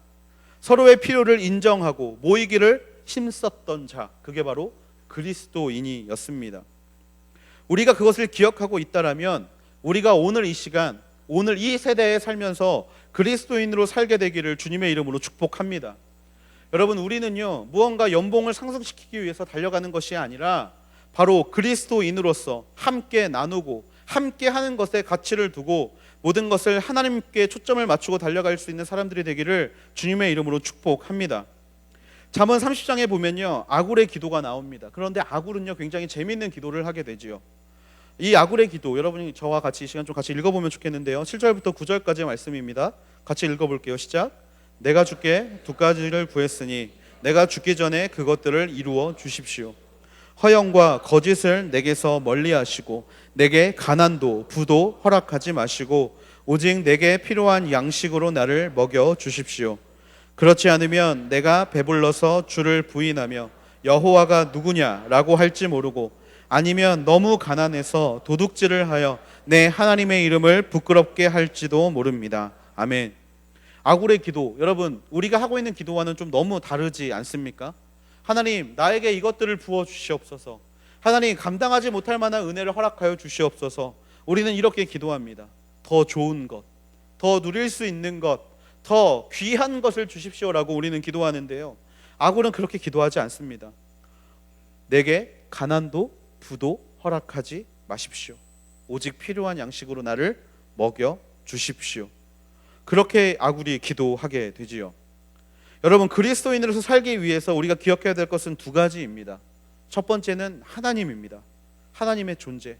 서로의 필요를 인정하고 모이기를 힘썼던 자, 그게 바로 그리스도인이었습니다. 우리가 그것을 기억하고 있다라면 우리가 오늘 이 시간, 오늘 이 세대에 살면서 그리스도인으로 살게 되기를 주님의 이름으로 축복합니다. 여러분 우리는요 무언가 연봉을 상승시키기 위해서 달려가는 것이 아니라 바로 그리스도인으로서 함께 나누고 함께 하는 것에 가치를 두고 모든 것을 하나님께 초점을 맞추고 달려갈 수 있는 사람들이 되기를 주님의 이름으로 축복합니다. 잠언 30장에 보면요 아굴의 기도가 나옵니다. 그런데 아굴은요 굉장히 재미있는 기도를 하게 되지요. 이 아굴의 기도, 여러분이 저와 같이 이 시간 좀 같이 읽어보면 좋겠는데요. 7절부터 9절까지의 말씀입니다. 같이 읽어볼게요. 시작. 내가 주께 2가지를 구했으니 내가 죽기 전에 그것들을 이루어 주십시오. 허영과 거짓을 내게서 멀리하시고 내게 가난도 부도 허락하지 마시고 오직 내게 필요한 양식으로 나를 먹여 주십시오. 그렇지 않으면 내가 배불러서 주를 부인하며 여호와가 누구냐라고 할지 모르고 아니면 너무 가난해서 도둑질을 하여 내 하나님의 이름을 부끄럽게 할지도 모릅니다. 아멘. 아굴의 기도, 여러분 우리가 하고 있는 기도와는 좀 너무 다르지 않습니까? 하나님 나에게 이것들을 부어 주시옵소서. 하나님, 감당하지 못할 만한 은혜를 허락하여 주시옵소서. 우리는 이렇게 기도합니다. 더 좋은 것, 더 누릴 수 있는 것, 더 귀한 것을 주십시오라고 우리는 기도하는데요, 아굴은 그렇게 기도하지 않습니다. 내게 가난도 부도 허락하지 마십시오. 오직 필요한 양식으로 나를 먹여 주십시오. 그렇게 아굴이 기도하게 되지요. 여러분, 그리스도인으로서 살기 위해서 우리가 기억해야 될 것은 두 가지입니다. 첫 번째는 하나님입니다. 하나님의 존재,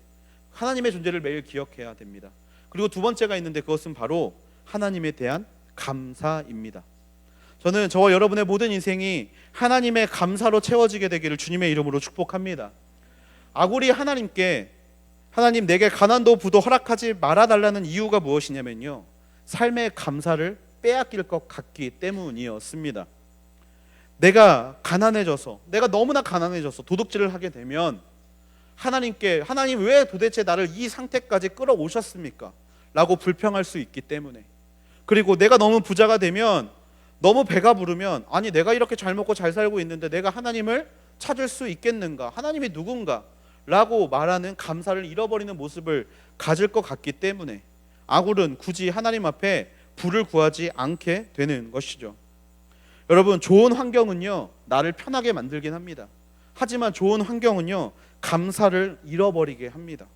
하나님의 존재를 매일 기억해야 됩니다. 그리고 두 번째가 있는데 그것은 바로 하나님에 대한 감사입니다. 저는 저와 여러분의 모든 인생이 하나님의 감사로 채워지게 되기를 주님의 이름으로 축복합니다. 아굴이 하나님께, 하나님 내게 가난도 부도 허락하지 말아달라는 이유가 무엇이냐면요, 삶의 감사를 빼앗길 것 같기 때문이었습니다. 내가 가난해져서, 내가 너무나 가난해져서 도둑질을 하게 되면 하나님께, 하나님 왜 도대체 나를 이 상태까지 끌어오셨습니까? 라고 불평할 수 있기 때문에, 그리고 내가 너무 부자가 되면, 너무 배가 부르면, 아니 내가 이렇게 잘 먹고 잘 살고 있는데 내가 하나님을 찾을 수 있겠는가? 하나님이 누군가? 라고 말하는 감사를 잃어버리는 모습을 가질 것 같기 때문에 아굴은 굳이 하나님 앞에 부를 구하지 않게 되는 것이죠. 여러분, 좋은 환경은요 나를 편하게 만들긴 합니다. 하지만 좋은 환경은요 감사를 잃어버리게 합니다.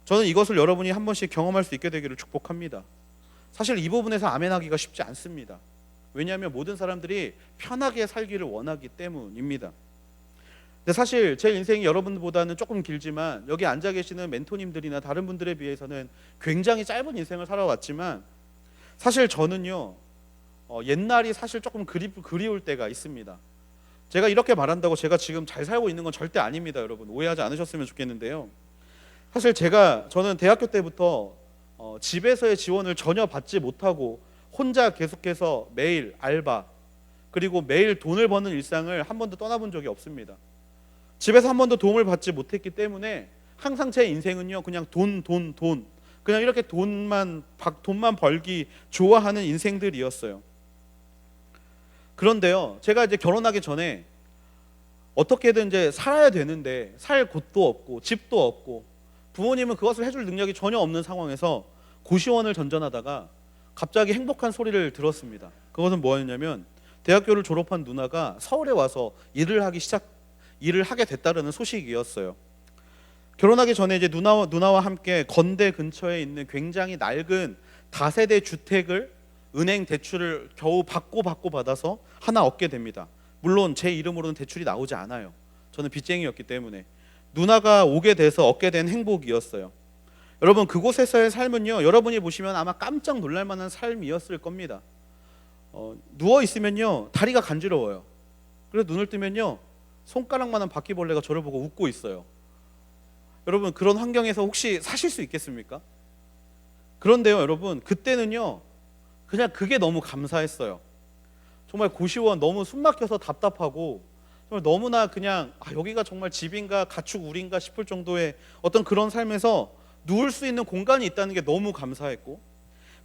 저는 이것을 여러분이 한 번씩 경험할 수 있게 되기를 축복합니다. 사실 이 부분에서 아멘하기가 쉽지 않습니다. 왜냐하면 모든 사람들이 편하게 살기를 원하기 때문입니다. 근데 사실 제 인생이 여러분보다는 조금 길지만, 여기 앉아 계시는 멘토님들이나 다른 분들에 비해서는 굉장히 짧은 인생을 살아왔지만, 사실 저는요 옛날이 사실 조금 그리울 때가 있습니다. 제가 이렇게 말한다고 제가 지금 잘 살고 있는 건 절대 아닙니다. 여러분 오해하지 않으셨으면 좋겠는데요, 사실 저는 대학교 때부터 집에서의 지원을 전혀 받지 못하고 혼자 계속해서 매일 알바, 그리고 매일 돈을 버는 일상을 한 번도 떠나본 적이 없습니다. 집에서 한 번도 도움을 받지 못했기 때문에 항상 제 인생은요 그냥 돈, 그냥 이렇게 돈만 벌기 좋아하는 인생들이었어요. 그런데요, 제가 이제 결혼하기 전에 어떻게든 이제 살아야 되는데 살 곳도 없고 집도 없고 부모님은 그것을 해줄 능력이 전혀 없는 상황에서 고시원을 전전하다가 갑자기 행복한 소리를 들었습니다. 그것은 뭐였냐면, 대학교를 졸업한 누나가 서울에 와서 일을 하게 됐다는 소식이었어요. 결혼하기 전에 이제 누나와 함께 건대 근처에 있는 굉장히 낡은 다세대 주택을 은행 대출을 겨우 받고 받아서 하나 얻게 됩니다. 물론 제 이름으로는 대출이 나오지 않아요. 저는 빚쟁이였기 때문에. 누나가 오게 돼서 얻게 된 행복이었어요. 여러분, 그곳에서의 삶은요 여러분이 보시면 아마 깜짝 놀랄 만한 삶이었을 겁니다. 누워 있으면요 다리가 간지러워요. 그래서 눈을 뜨면요 손가락만한 바퀴벌레가 저를 보고 웃고 있어요. 여러분, 그런 환경에서 혹시 사실 수 있겠습니까? 그런데요 여러분, 그때는요 그냥 그게 너무 감사했어요. 정말 고시원 너무 숨막혀서 답답하고, 정말 너무나 그냥 여기가 정말 집인가 가축 우리인가 싶을 정도의 어떤 그런 삶에서 누울 수 있는 공간이 있다는 게 너무 감사했고,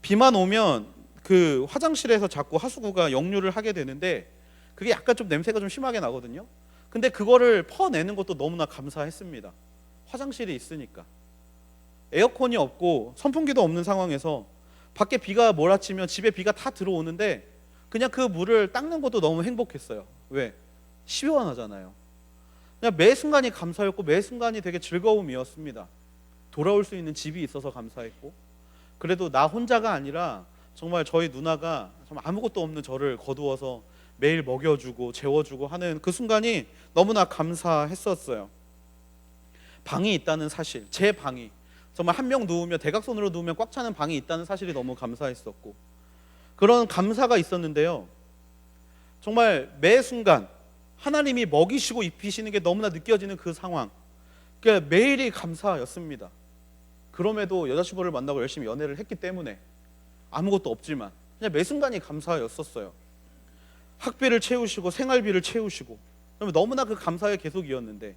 비만 오면 그 화장실에서 자꾸 하수구가 역류를 하게 되는데 그게 약간 좀 냄새가 좀 심하게 나거든요. 근데 그거를 퍼내는 것도 너무나 감사했습니다. 화장실이 있으니까. 에어컨이 없고 선풍기도 없는 상황에서 밖에 비가 몰아치면 집에 비가 다 들어오는데 그냥 그 물을 닦는 것도 너무 행복했어요. 왜? 시원하잖아요. 그냥 매 순간이 감사였고 매 순간이 되게 즐거움이었습니다. 돌아올 수 있는 집이 있어서 감사했고, 그래도 나 혼자가 아니라 정말 저희 누나가 정말 아무것도 없는 저를 거두어서 매일 먹여주고 재워주고 하는 그 순간이 너무나 감사했었어요. 방이 있다는 사실, 제 방이 정말 한 명 누우면, 대각선으로 누우면 꽉 차는 방이 있다는 사실이 너무 감사했었고, 그런 감사가 있었는데요, 정말 매 순간 하나님이 먹이시고 입히시는 게 너무나 느껴지는 그 상황, 그러니까 매일이 감사였습니다. 그럼에도 여자친구를 만나고 열심히 연애를 했기 때문에 아무것도 없지만 그냥 매 순간이 감사였었어요. 학비를 채우시고 생활비를 채우시고, 너무나 그 감사의 계속이었는데,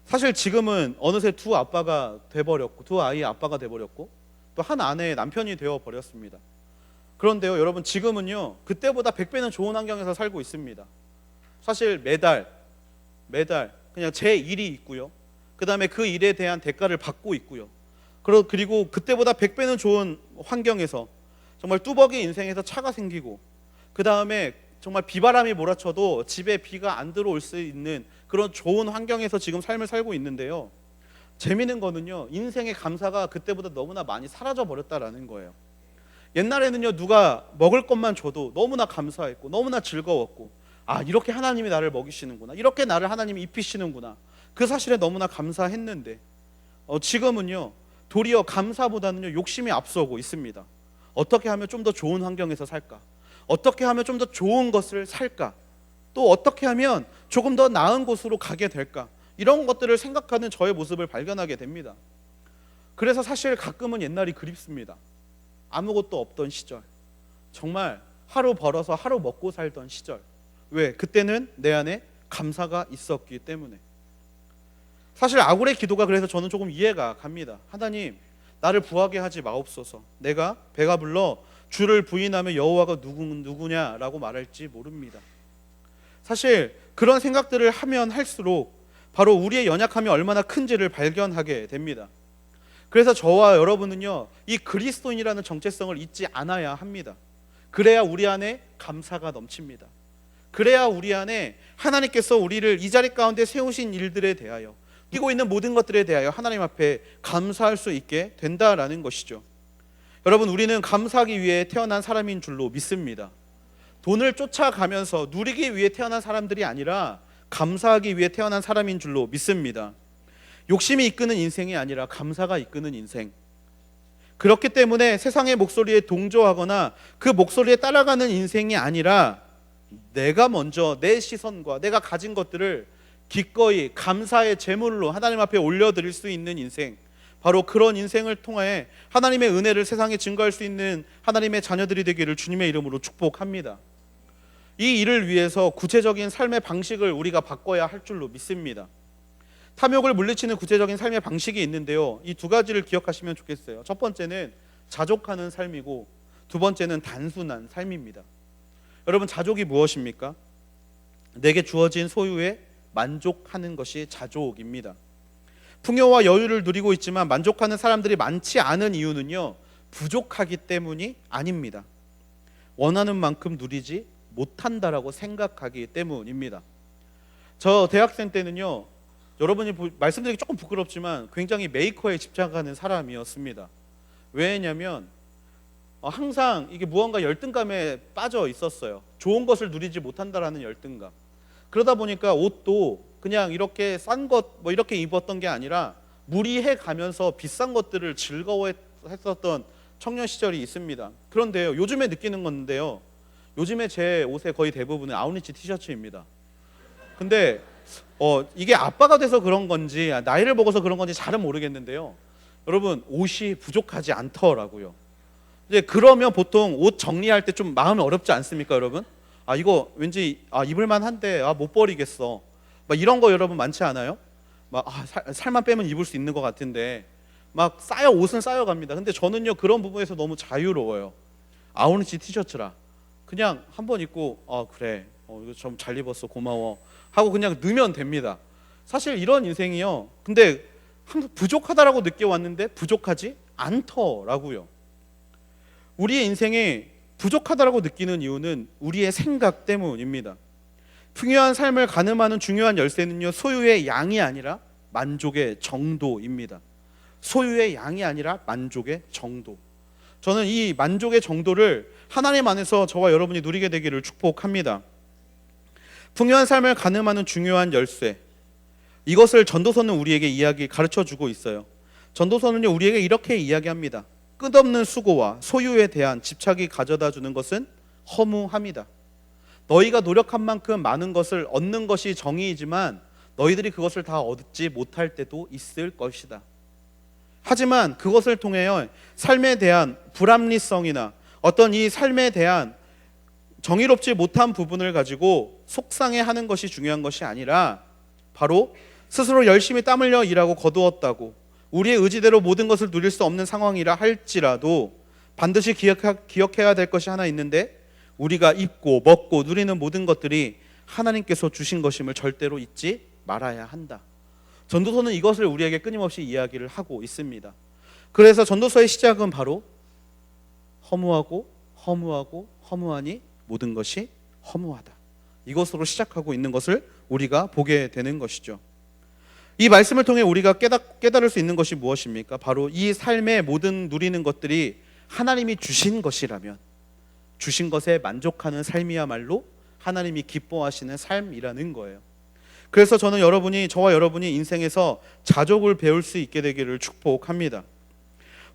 사실 지금은 어느새 두 아빠가 돼버렸고, 두 아이의 아빠가 돼버렸고, 또 한 아내의 남편이 되어버렸습니다. 그런데요 여러분, 지금은요 그때보다 100배는 좋은 환경에서 살고 있습니다. 사실 매달 그냥 제 일이 있고요. 그 다음에 그 일에 대한 대가를 받고 있고요. 그리고 그때보다 100배는 좋은 환경에서 정말 뚜벅이 인생에서 차가 생기고, 그 다음에 정말 비바람이 몰아쳐도 집에 비가 안 들어올 수 있는 그런 좋은 환경에서 지금 삶을 살고 있는데요. 재미있는 거는요, 인생의 감사가 그때보다 너무나 많이 사라져 버렸다라는 거예요. 옛날에는요, 누가 먹을 것만 줘도 너무나 감사했고 너무나 즐거웠고, 아, 이렇게 하나님이 나를 먹이시는구나, 이렇게 나를 하나님이 입히시는구나, 그 사실에 너무나 감사했는데 지금은요, 도리어 감사보다는요, 욕심이 앞서고 있습니다. 어떻게 하면 좀 더 좋은 환경에서 살까? 어떻게 하면 좀 더 좋은 것을 살까? 또 어떻게 하면 조금 더 나은 곳으로 가게 될까? 이런 것들을 생각하는 저의 모습을 발견하게 됩니다. 그래서 사실 가끔은 옛날이 그립습니다. 아무것도 없던 시절, 정말 하루 벌어서 하루 먹고 살던 시절. 왜? 그때는 내 안에 감사가 있었기 때문에. 사실 아굴의 기도가 그래서 저는 조금 이해가 갑니다. 하나님, 나를 부하게 하지 마옵소서. 내가 배가 불러 주를 부인하며 여호와가 누구냐라고 말할지 모릅니다. 사실 그런 생각들을 하면 할수록 바로 우리의 연약함이 얼마나 큰지를 발견하게 됩니다. 그래서 저와 여러분은요, 이 그리스도인이라는 정체성을 잊지 않아야 합니다. 그래야 우리 안에 감사가 넘칩니다. 그래야 우리 안에 하나님께서 우리를 이 자리 가운데 세우신 일들에 대하여, 끼고 있는 모든 것들에 대하여 하나님 앞에 감사할 수 있게 된다라는 것이죠. 여러분, 우리는 감사하기 위해 태어난 사람인 줄로 믿습니다. 돈을 쫓아가면서 누리기 위해 태어난 사람들이 아니라 감사하기 위해 태어난 사람인 줄로 믿습니다. 욕심이 이끄는 인생이 아니라 감사가 이끄는 인생. 그렇기 때문에 세상의 목소리에 동조하거나 그 목소리에 따라가는 인생이 아니라 내가 먼저 내 시선과 내가 가진 것들을 기꺼이 감사의 제물로 하나님 앞에 올려드릴 수 있는 인생, 바로 그런 인생을 통해 하나님의 은혜를 세상에 증거할 수 있는 하나님의 자녀들이 되기를 주님의 이름으로 축복합니다. 이 일을 위해서 구체적인 삶의 방식을 우리가 바꿔야 할 줄로 믿습니다. 탐욕을 물리치는 구체적인 삶의 방식이 있는데요, 이 두 가지를 기억하시면 좋겠어요. 첫 번째는 자족하는 삶이고, 두 번째는 단순한 삶입니다. 여러분, 자족이 무엇입니까? 내게 주어진 소유에 만족하는 것이 자족입니다. 풍요와 여유를 누리고 있지만 만족하는 사람들이 많지 않은 이유는요, 부족하기 때문이 아닙니다. 원하는 만큼 누리지 못한다라고 생각하기 때문입니다. 저 대학생 때는요, 여러분이 말씀드리기 조금 부끄럽지만 굉장히 메이커에 집착하는 사람이었습니다. 왜냐면 항상 이게 무언가 열등감에 빠져 있었어요. 좋은 것을 누리지 못한다라는 열등감. 그러다 보니까 옷도 그냥 이렇게 싼 것 이렇게 입었던 게 아니라 무리해 가면서 비싼 것들을 즐거워했었던 청년 시절이 있습니다. 그런데요, 요즘에 느끼는 건데요, 요즘에 제 옷의 거의 대부분은 아웃리치 티셔츠입니다. 근데 이게 아빠가 돼서 그런 건지 나이를 먹어서 그런 건지 잘은 모르겠는데요, 여러분, 옷이 부족하지 않더라고요. 이제 그러면 보통 옷 정리할 때 좀 마음이 어렵지 않습니까, 여러분? 이거 왠지 입을만 한데 못 버리겠어, 막 이런 거 여러분 많지 않아요? 막 살만 빼면 입을 수 있는 것 같은데 막 옷은 쌓여갑니다. 근데 저는요, 그런 부분에서 너무 자유로워요. 아우니치 티셔츠라 그냥 한번 입고 그래, 이거 좀 잘 입었어, 고마워 하고 그냥 넣으면 됩니다. 사실 이런 인생이요, 근데 항상 부족하다라고 느껴왔는데 부족하지 않더라고요. 우리의 인생에 부족하다라고 느끼는 이유는 우리의 생각 때문입니다. 풍요한 삶을 가늠하는 중요한 열쇠는요, 소유의 양이 아니라 만족의 정도입니다. 소유의 양이 아니라 만족의 정도. 저는 이 만족의 정도를 하나님 안에서 저와 여러분이 누리게 되기를 축복합니다. 풍요한 삶을 가늠하는 중요한 열쇠, 이것을 전도서는 우리에게 가르쳐주고 있어요. 전도서는요, 우리에게 이렇게 이야기합니다. 끝없는 수고와 소유에 대한 집착이 가져다 주는 것은 허무함이다. 너희가 노력한 만큼 많은 것을 얻는 것이 정의이지만 너희들이 그것을 다 얻지 못할 때도 있을 것이다. 하지만 그것을 통해 삶에 대한 불합리성이나 어떤 이 삶에 대한 정의롭지 못한 부분을 가지고 속상해하는 것이 중요한 것이 아니라, 바로 스스로 열심히 땀 흘려 일하고 거두었다고 우리의 의지대로 모든 것을 누릴 수 없는 상황이라 할지라도 반드시 기억해야 될 것이 하나 있는데, 우리가 입고 먹고 누리는 모든 것들이 하나님께서 주신 것임을 절대로 잊지 말아야 한다. 전도서는 이것을 우리에게 끊임없이 이야기를 하고 있습니다. 그래서 전도서의 시작은 바로 허무하고 허무하고 허무하니 모든 것이 허무하다. 이것으로 시작하고 있는 것을 우리가 보게 되는 것이죠. 이 말씀을 통해 우리가 깨달을 수 있는 것이 무엇입니까? 바로 이 삶의 모든 누리는 것들이 하나님이 주신 것이라면 주신 것에 만족하는 삶이야말로 하나님이 기뻐하시는 삶이라는 거예요. 그래서 저는 저와 여러분이 인생에서 자족을 배울 수 있게 되기를 축복합니다.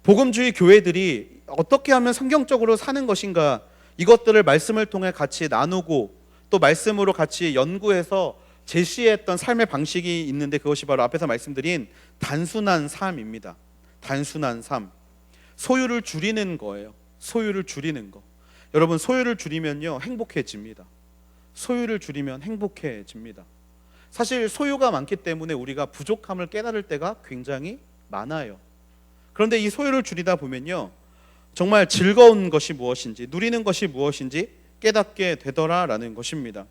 복음주의 교회들이 어떻게 하면 성경적으로 사는 것인가, 이것들을 말씀을 통해 같이 나누고 또 말씀으로 같이 연구해서 제시했던 삶의 방식이 있는데, 그것이 바로 앞에서 말씀드린 단순한 삶입니다. 단순한 삶. 소유를 줄이는 거예요. 소유를 줄이는 거. 여러분, 소유를 줄이면요 행복해집니다. 소유를 줄이면 행복해집니다. 사실 소유가 많기 때문에 우리가 부족함을 깨달을 때가 굉장히 많아요. 그런데 이 소유를 줄이다 보면요 정말 즐거운 것이 무엇인지, 누리는 것이 무엇인지 깨닫게 되더라라는 것입니다.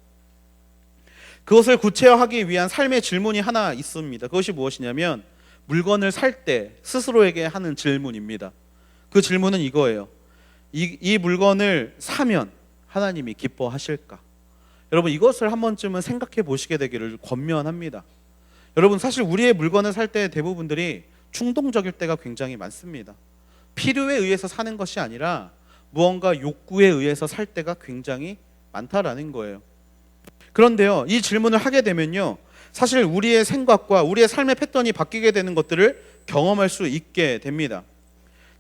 그것을 구체화하기 위한 삶의 질문이 하나 있습니다. 그것이 무엇이냐면 물건을 살 때 스스로에게 하는 질문입니다. 그 질문은 이거예요. 이 물건을 사면 하나님이 기뻐하실까? 여러분, 이것을 한 번쯤은 생각해 보시게 되기를 권면합니다. 여러분, 사실 우리의 물건을 살 때 대부분들이 충동적일 때가 굉장히 많습니다. 필요에 의해서 사는 것이 아니라 무언가 욕구에 의해서 살 때가 굉장히 많다라는 거예요. 그런데요, 이 질문을 하게 되면요 사실 우리의 생각과 우리의 삶의 패턴이 바뀌게 되는 것들을 경험할 수 있게 됩니다.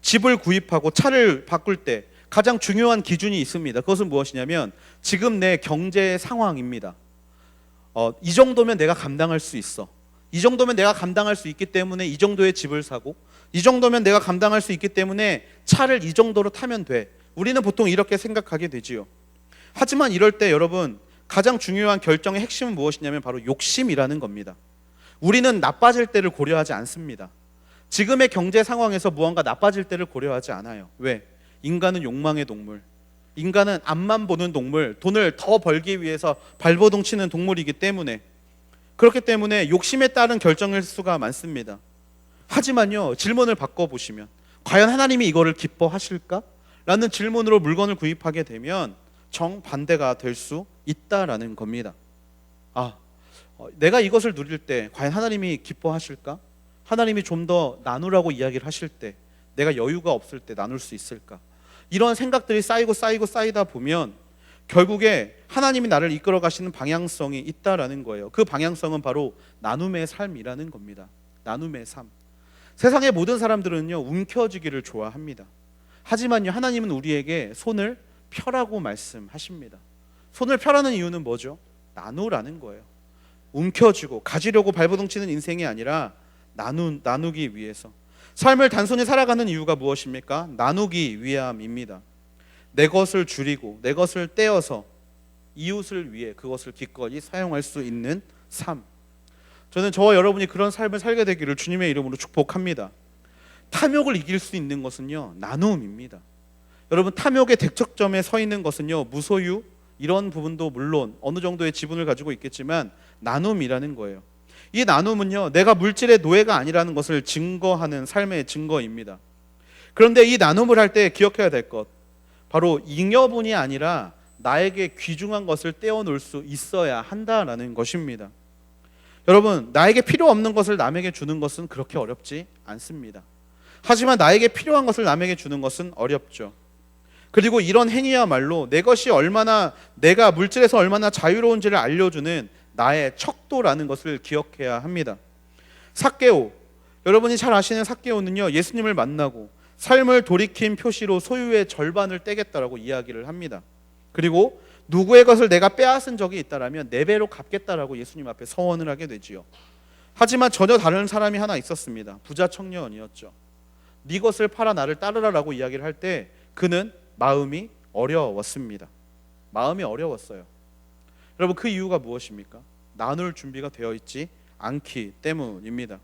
집을 구입하고 차를 바꿀 때 가장 중요한 기준이 있습니다. 그것은 무엇이냐면 지금 내 경제 상황입니다. 이 정도면 내가 감당할 수 있어. 이 정도면 내가 감당할 수 있기 때문에 이 정도의 집을 사고, 이 정도면 내가 감당할 수 있기 때문에 차를 이 정도로 타면 돼. 우리는 보통 이렇게 생각하게 되지요. 하지만 이럴 때 여러분, 가장 중요한 결정의 핵심은 무엇이냐면 바로 욕심이라는 겁니다. 우리는 나빠질 때를 고려하지 않습니다. 지금의 경제 상황에서 무언가 나빠질 때를 고려하지 않아요. 왜? 인간은 욕망의 동물, 인간은 앞만 보는 동물, 돈을 더 벌기 위해서 발버둥 치는 동물이기 때문에, 그렇기 때문에 욕심에 따른 결정일 수가 많습니다. 하지만요, 질문을 바꿔보시면 과연 하나님이 이거를 기뻐하실까? 라는 질문으로 물건을 구입하게 되면 정반대가 될 수 있다라는 겁니다. 내가 이것을 누릴 때 과연 하나님이 기뻐하실까? 하나님이 좀 더 나누라고 이야기를 하실 때 내가 여유가 없을 때 나눌 수 있을까? 이런 생각들이 쌓이다 보면 결국에 하나님이 나를 이끌어 가시는 방향성이 있다라는 거예요. 그 방향성은 바로 나눔의 삶이라는 겁니다. 나눔의 삶. 세상의 모든 사람들은요 움켜쥐기를 좋아합니다. 하지만요 하나님은 우리에게 손을 펴라고 말씀하십니다. 손을 펴라는 이유는 뭐죠? 나누라는 거예요. 움켜쥐고 가지려고 발버둥 치는 인생이 아니라 나누기 위해서. 삶을 단순히 살아가는 이유가 무엇입니까? 나누기 위함입니다. 내 것을 줄이고 내 것을 떼어서 이웃을 위해 그것을 기꺼이 사용할 수 있는 삶. 저는 저와 여러분이 그런 삶을 살게 되기를 주님의 이름으로 축복합니다. 탐욕을 이길 수 있는 것은요 나눔입니다. 여러분, 탐욕의 대척점에 서 있는 것은요 무소유, 이런 부분도 물론 어느 정도의 지분을 가지고 있겠지만 나눔이라는 거예요. 이 나눔은요 내가 물질의 노예가 아니라는 것을 증거하는 삶의 증거입니다. 그런데 이 나눔을 할 때 기억해야 될 것, 바로 잉여분이 아니라 나에게 귀중한 것을 떼어놓을 수 있어야 한다라는 것입니다. 여러분, 나에게 필요 없는 것을 남에게 주는 것은 그렇게 어렵지 않습니다. 하지만 나에게 필요한 것을 남에게 주는 것은 어렵죠. 그리고 이런 행위야말로 내 것이 얼마나, 내가 물질에서 얼마나 자유로운지를 알려주는 나의 척도라는 것을 기억해야 합니다. 삭개오, 여러분이 잘 아시는 삭개오는요 예수님을 만나고 삶을 돌이킨 표시로 소유의 절반을 떼겠다라고 이야기를 합니다. 그리고 누구의 것을 내가 빼앗은 적이 있다라면 4배로 갚겠다라고 예수님 앞에 서원을 하게 되지요. 하지만 전혀 다른 사람이 하나 있었습니다. 부자 청년이었죠. 네 것을 팔아 나를 따르라라고 이야기를 할 때 그는 마음이 어려웠습니다. 마음이 어려웠어요. 여러분, 그 이유가 무엇입니까? 나눌 준비가 되어 있지 않기 때문입니다.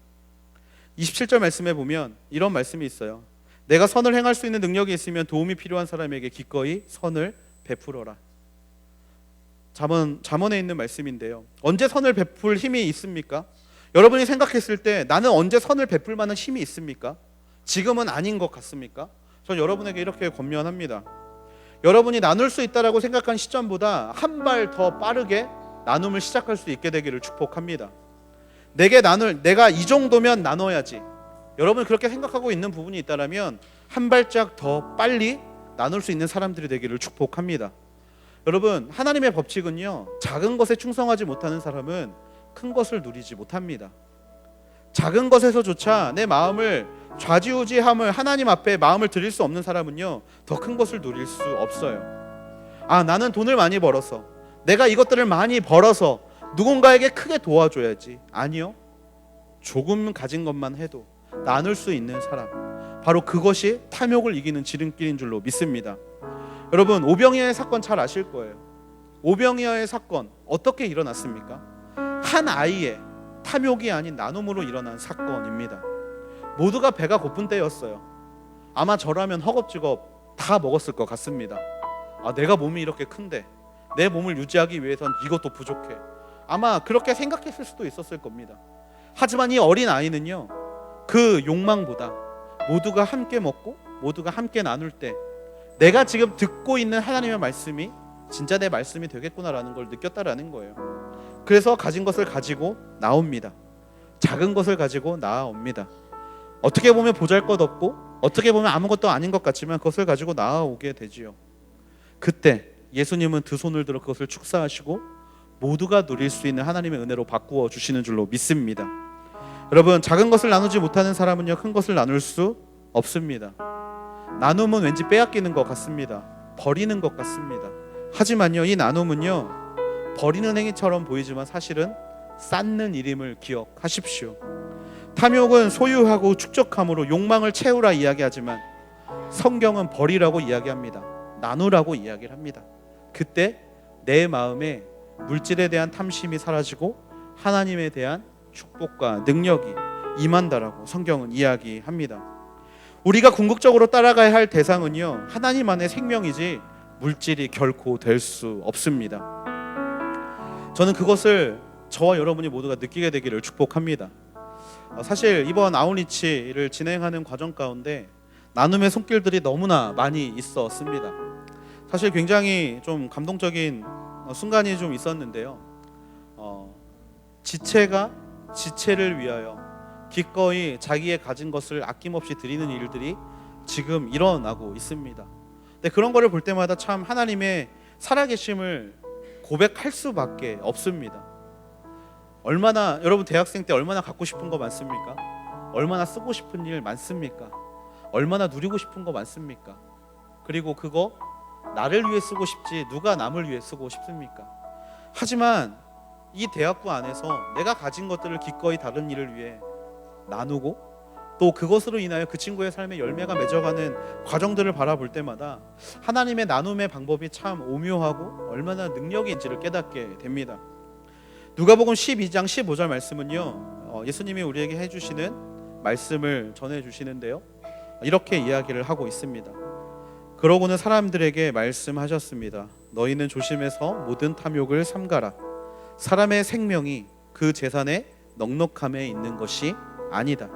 27절 말씀에 보면 이런 말씀이 있어요. 내가 선을 행할 수 있는 능력이 있으면 도움이 필요한 사람에게 기꺼이 선을 베풀어라. 잠언에 있는 말씀인데요. 언제 선을 베풀 힘이 있습니까? 여러분이 생각했을 때 나는 언제 선을 베풀 만한 힘이 있습니까? 지금은 아닌 것 같습니까? 전 여러분에게 이렇게 권면합니다. 여러분이 나눌 수 있다라고 생각한 시점보다 한 발 더 빠르게 나눔을 시작할 수 있게 되기를 축복합니다. 내가 이 정도면 나눠야지. 여러분 그렇게 생각하고 있는 부분이 있다면 한 발짝 더 빨리 나눌 수 있는 사람들이 되기를 축복합니다. 여러분, 하나님의 법칙은요, 작은 것에 충성하지 못하는 사람은 큰 것을 누리지 못합니다. 작은 것에서조차 내 마음을 좌지우지함을 하나님 앞에 마음을 드릴 수 없는 사람은요, 더 큰 것을 누릴 수 없어요. 나는 돈을 많이 벌어서, 내가 이것들을 많이 벌어서 누군가에게 크게 도와줘야지. 아니요, 조금 가진 것만 해도 나눌 수 있는 사람, 바로 그것이 탐욕을 이기는 지름길인 줄로 믿습니다. 여러분, 오병이어의 사건 잘 아실 거예요. 오병이어의 사건 어떻게 일어났습니까? 한 아이의 탐욕이 아닌 나눔으로 일어난 사건입니다. 모두가 배가 고픈 때였어요. 아마 저라면 허겁지겁 다 먹었을 것 같습니다. 내가 몸이 이렇게 큰데 내 몸을 유지하기 위해선 이것도 부족해. 아마 그렇게 생각했을 수도 있었을 겁니다. 하지만 이 어린 아이는요, 그 욕망보다 모두가 함께 먹고 모두가 함께 나눌 때 내가 지금 듣고 있는 하나님의 말씀이 진짜 내 말씀이 되겠구나라는 걸 느꼈다라는 거예요. 그래서 가진 것을 가지고 나옵니다. 작은 것을 가지고 나옵니다. 어떻게 보면 보잘것없고 어떻게 보면 아무것도 아닌 것 같지만 그것을 가지고 나오게 되지요. 그때 예수님은 두 손을 들어 그것을 축사하시고 모두가 누릴 수 있는 하나님의 은혜로 바꾸어 주시는 줄로 믿습니다. 여러분, 작은 것을 나누지 못하는 사람은요, 큰 것을 나눌 수 없습니다. 나눔은 왠지 빼앗기는 것 같습니다. 버리는 것 같습니다. 하지만요, 이 나눔은요, 버리는 행위처럼 보이지만 사실은 쌓는 일임을 기억하십시오. 탐욕은 소유하고 축적함으로 욕망을 채우라 이야기하지만 성경은 버리라고 이야기합니다. 나누라고 이야기를 합니다. 그때 내 마음에 물질에 대한 탐심이 사라지고 하나님에 대한 축복과 능력이 임한다라고 성경은 이야기합니다. 우리가 궁극적으로 따라가야 할 대상은요, 하나님 안의 생명이지 물질이 결코 될 수 없습니다. 저는 그것을 저와 여러분이 모두가 느끼게 되기를 축복합니다. 사실 이번 아웃리치를 진행하는 과정 가운데 나눔의 손길들이 너무나 많이 있었습니다. 사실 굉장히 좀 감동적인 순간이 좀 있었는데요. 지체가 지체를 위하여 기꺼이 자기의 가진 것을 아낌없이 드리는 일들이 지금 일어나고 있습니다. 근데 그런 거를 볼 때마다 참 하나님의 살아계심을 고백할 수밖에 없습니다. 얼마나 여러분 대학생 때 얼마나 갖고 싶은 거 많습니까? 얼마나 쓰고 싶은 일 많습니까? 얼마나 누리고 싶은 거 많습니까? 그리고 그거 나를 위해 쓰고 싶지 누가 남을 위해 쓰고 싶습니까? 하지만 이 대학부 안에서 내가 가진 것들을 기꺼이 다른 일을 위해 나누고 또 그것으로 인하여 그 친구의 삶에 열매가 맺어가는 과정들을 바라볼 때마다 하나님의 나눔의 방법이 참 오묘하고 얼마나 능력인지를 깨닫게 됩니다. 누가복음 12장 15절 말씀은요, 예수님이 우리에게 해주시는 말씀을 전해주시는데요, 이렇게 이야기를 하고 있습니다. 그러고는 사람들에게 말씀하셨습니다. 너희는 조심해서 모든 탐욕을 삼가라. 사람의 생명이 그 재산의 넉넉함에 있는 것이 아니다.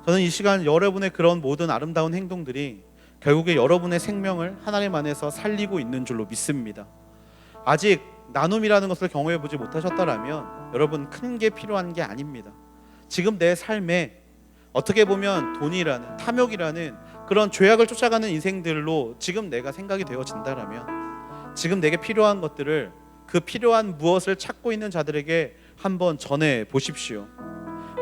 저는 이 시간 여러분의 그런 모든 아름다운 행동들이 결국에 여러분의 생명을 하나님 안에서 살리고 있는 줄로 믿습니다. 아직 나눔이라는 것을 경험해 보지 못하셨다라면 여러분 큰 게 필요한 게 아닙니다. 지금 내 삶에 어떻게 보면 돈이라는 탐욕이라는 그런 죄악을 쫓아가는 인생들로 지금 내가 생각이 되어진다라면 지금 내게 필요한 것들을 그 필요한 무엇을 찾고 있는 자들에게 한번 전해 보십시오.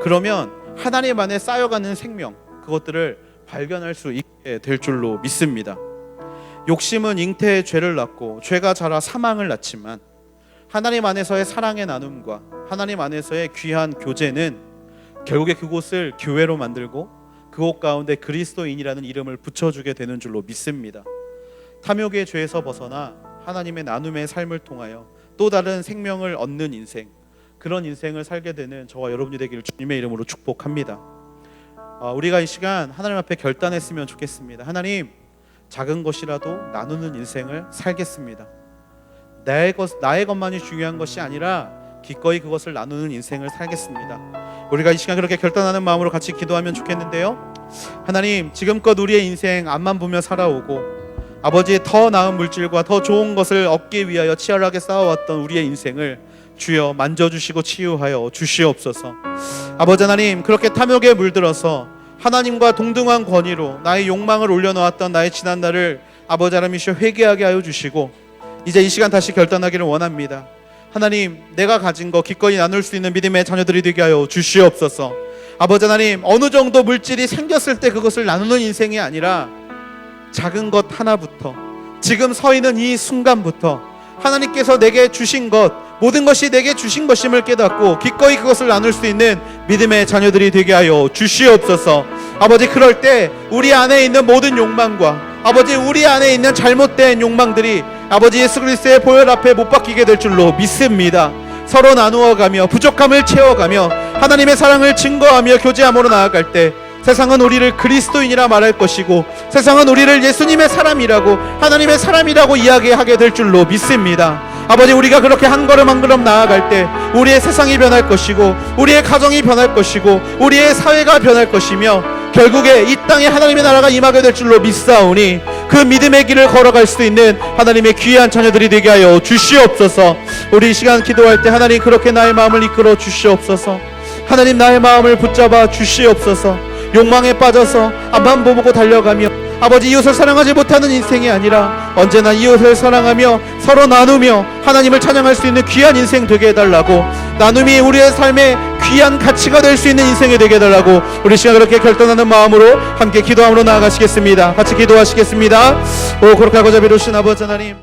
그러면 하나님 안에 쌓여가는 생명, 그것들을 발견할 수 있게 될 줄로 믿습니다. 욕심은 잉태의 죄를 낳고 죄가 자라 사망을 낳지만 하나님 안에서의 사랑의 나눔과 하나님 안에서의 귀한 교제는 결국에 그곳을 교회로 만들고 그곳 가운데 그리스도인이라는 이름을 붙여주게 되는 줄로 믿습니다. 탐욕의 죄에서 벗어나 하나님의 나눔의 삶을 통하여 또 다른 생명을 얻는 인생, 그런 인생을 살게 되는 저와 여러분이 되기를 주님의 이름으로 축복합니다. 우리가 이 시간 하나님 앞에 결단했으면 좋겠습니다. 하나님, 작은 것이라도 나누는 인생을 살겠습니다. 나의 것만이 중요한 것이 아니라 기꺼이 그것을 나누는 인생을 살겠습니다. 우리가 이 시간 그렇게 결단하는 마음으로 같이 기도하면 좋겠는데요. 하나님, 지금껏 우리의 인생 앞만 보며 살아오고 아버지의 더 나은 물질과 더 좋은 것을 얻기 위하여 치열하게 싸워왔던 우리의 인생을 주여 만져주시고 치유하여 주시옵소서. 아버지 하나님, 그렇게 탐욕에 물들어서 하나님과 동등한 권위로 나의 욕망을 올려놓았던 나의 지난 날을 아버지 하나님이시여 회개하게 하여 주시고 이제 이 시간 다시 결단하기를 원합니다. 하나님, 내가 가진 거 기꺼이 나눌 수 있는 믿음의 자녀들이 되게 하여 주시옵소서. 아버지 하나님, 어느 정도 물질이 생겼을 때 그것을 나누는 인생이 아니라 작은 것 하나부터 지금 서 있는 이 순간부터 하나님께서 내게 주신 것, 모든 것이 내게 주신 것임을 깨닫고 기꺼이 그것을 나눌 수 있는 믿음의 자녀들이 되게 하여 주시옵소서. 아버지, 그럴 때 우리 안에 있는 모든 욕망과 아버지 우리 안에 있는 잘못된 욕망들이 아버지 예수 그리스도의 보혈 앞에 못 박히게 될 줄로 믿습니다. 서로 나누어가며 부족함을 채워가며 하나님의 사랑을 증거하며 교제함으로 나아갈 때 세상은 우리를 그리스도인이라 말할 것이고 세상은 우리를 예수님의 사람이라고 하나님의 사람이라고 이야기하게 될 줄로 믿습니다. 아버지, 우리가 그렇게 한 걸음 한 걸음 나아갈 때 우리의 세상이 변할 것이고 우리의 가정이 변할 것이고 우리의 사회가 변할 것이며 결국에 이 땅에 하나님의 나라가 임하게 될 줄로 믿사오니 그 믿음의 길을 걸어갈 수 있는 하나님의 귀한 자녀들이 되게 하여 주시옵소서. 우리 이 시간 기도할 때 하나님, 그렇게 나의 마음을 이끌어 주시옵소서. 하나님, 나의 마음을 붙잡아 주시옵소서. 욕망에 빠져서 앞만 보고 달려가며 아버지 이웃을 사랑하지 못하는 인생이 아니라 언제나 이웃을 사랑하며 서로 나누며 하나님을 찬양할 수 있는 귀한 인생 되게 해달라고, 나눔이 우리의 삶의 귀한 가치가 될 수 있는 인생이 되게 해달라고 우리 시간 그렇게 결단하는 마음으로 함께 기도함으로 나아가시겠습니다. 같이 기도하시겠습니다. 오 거룩하고 자비로우신 아버지 하나님,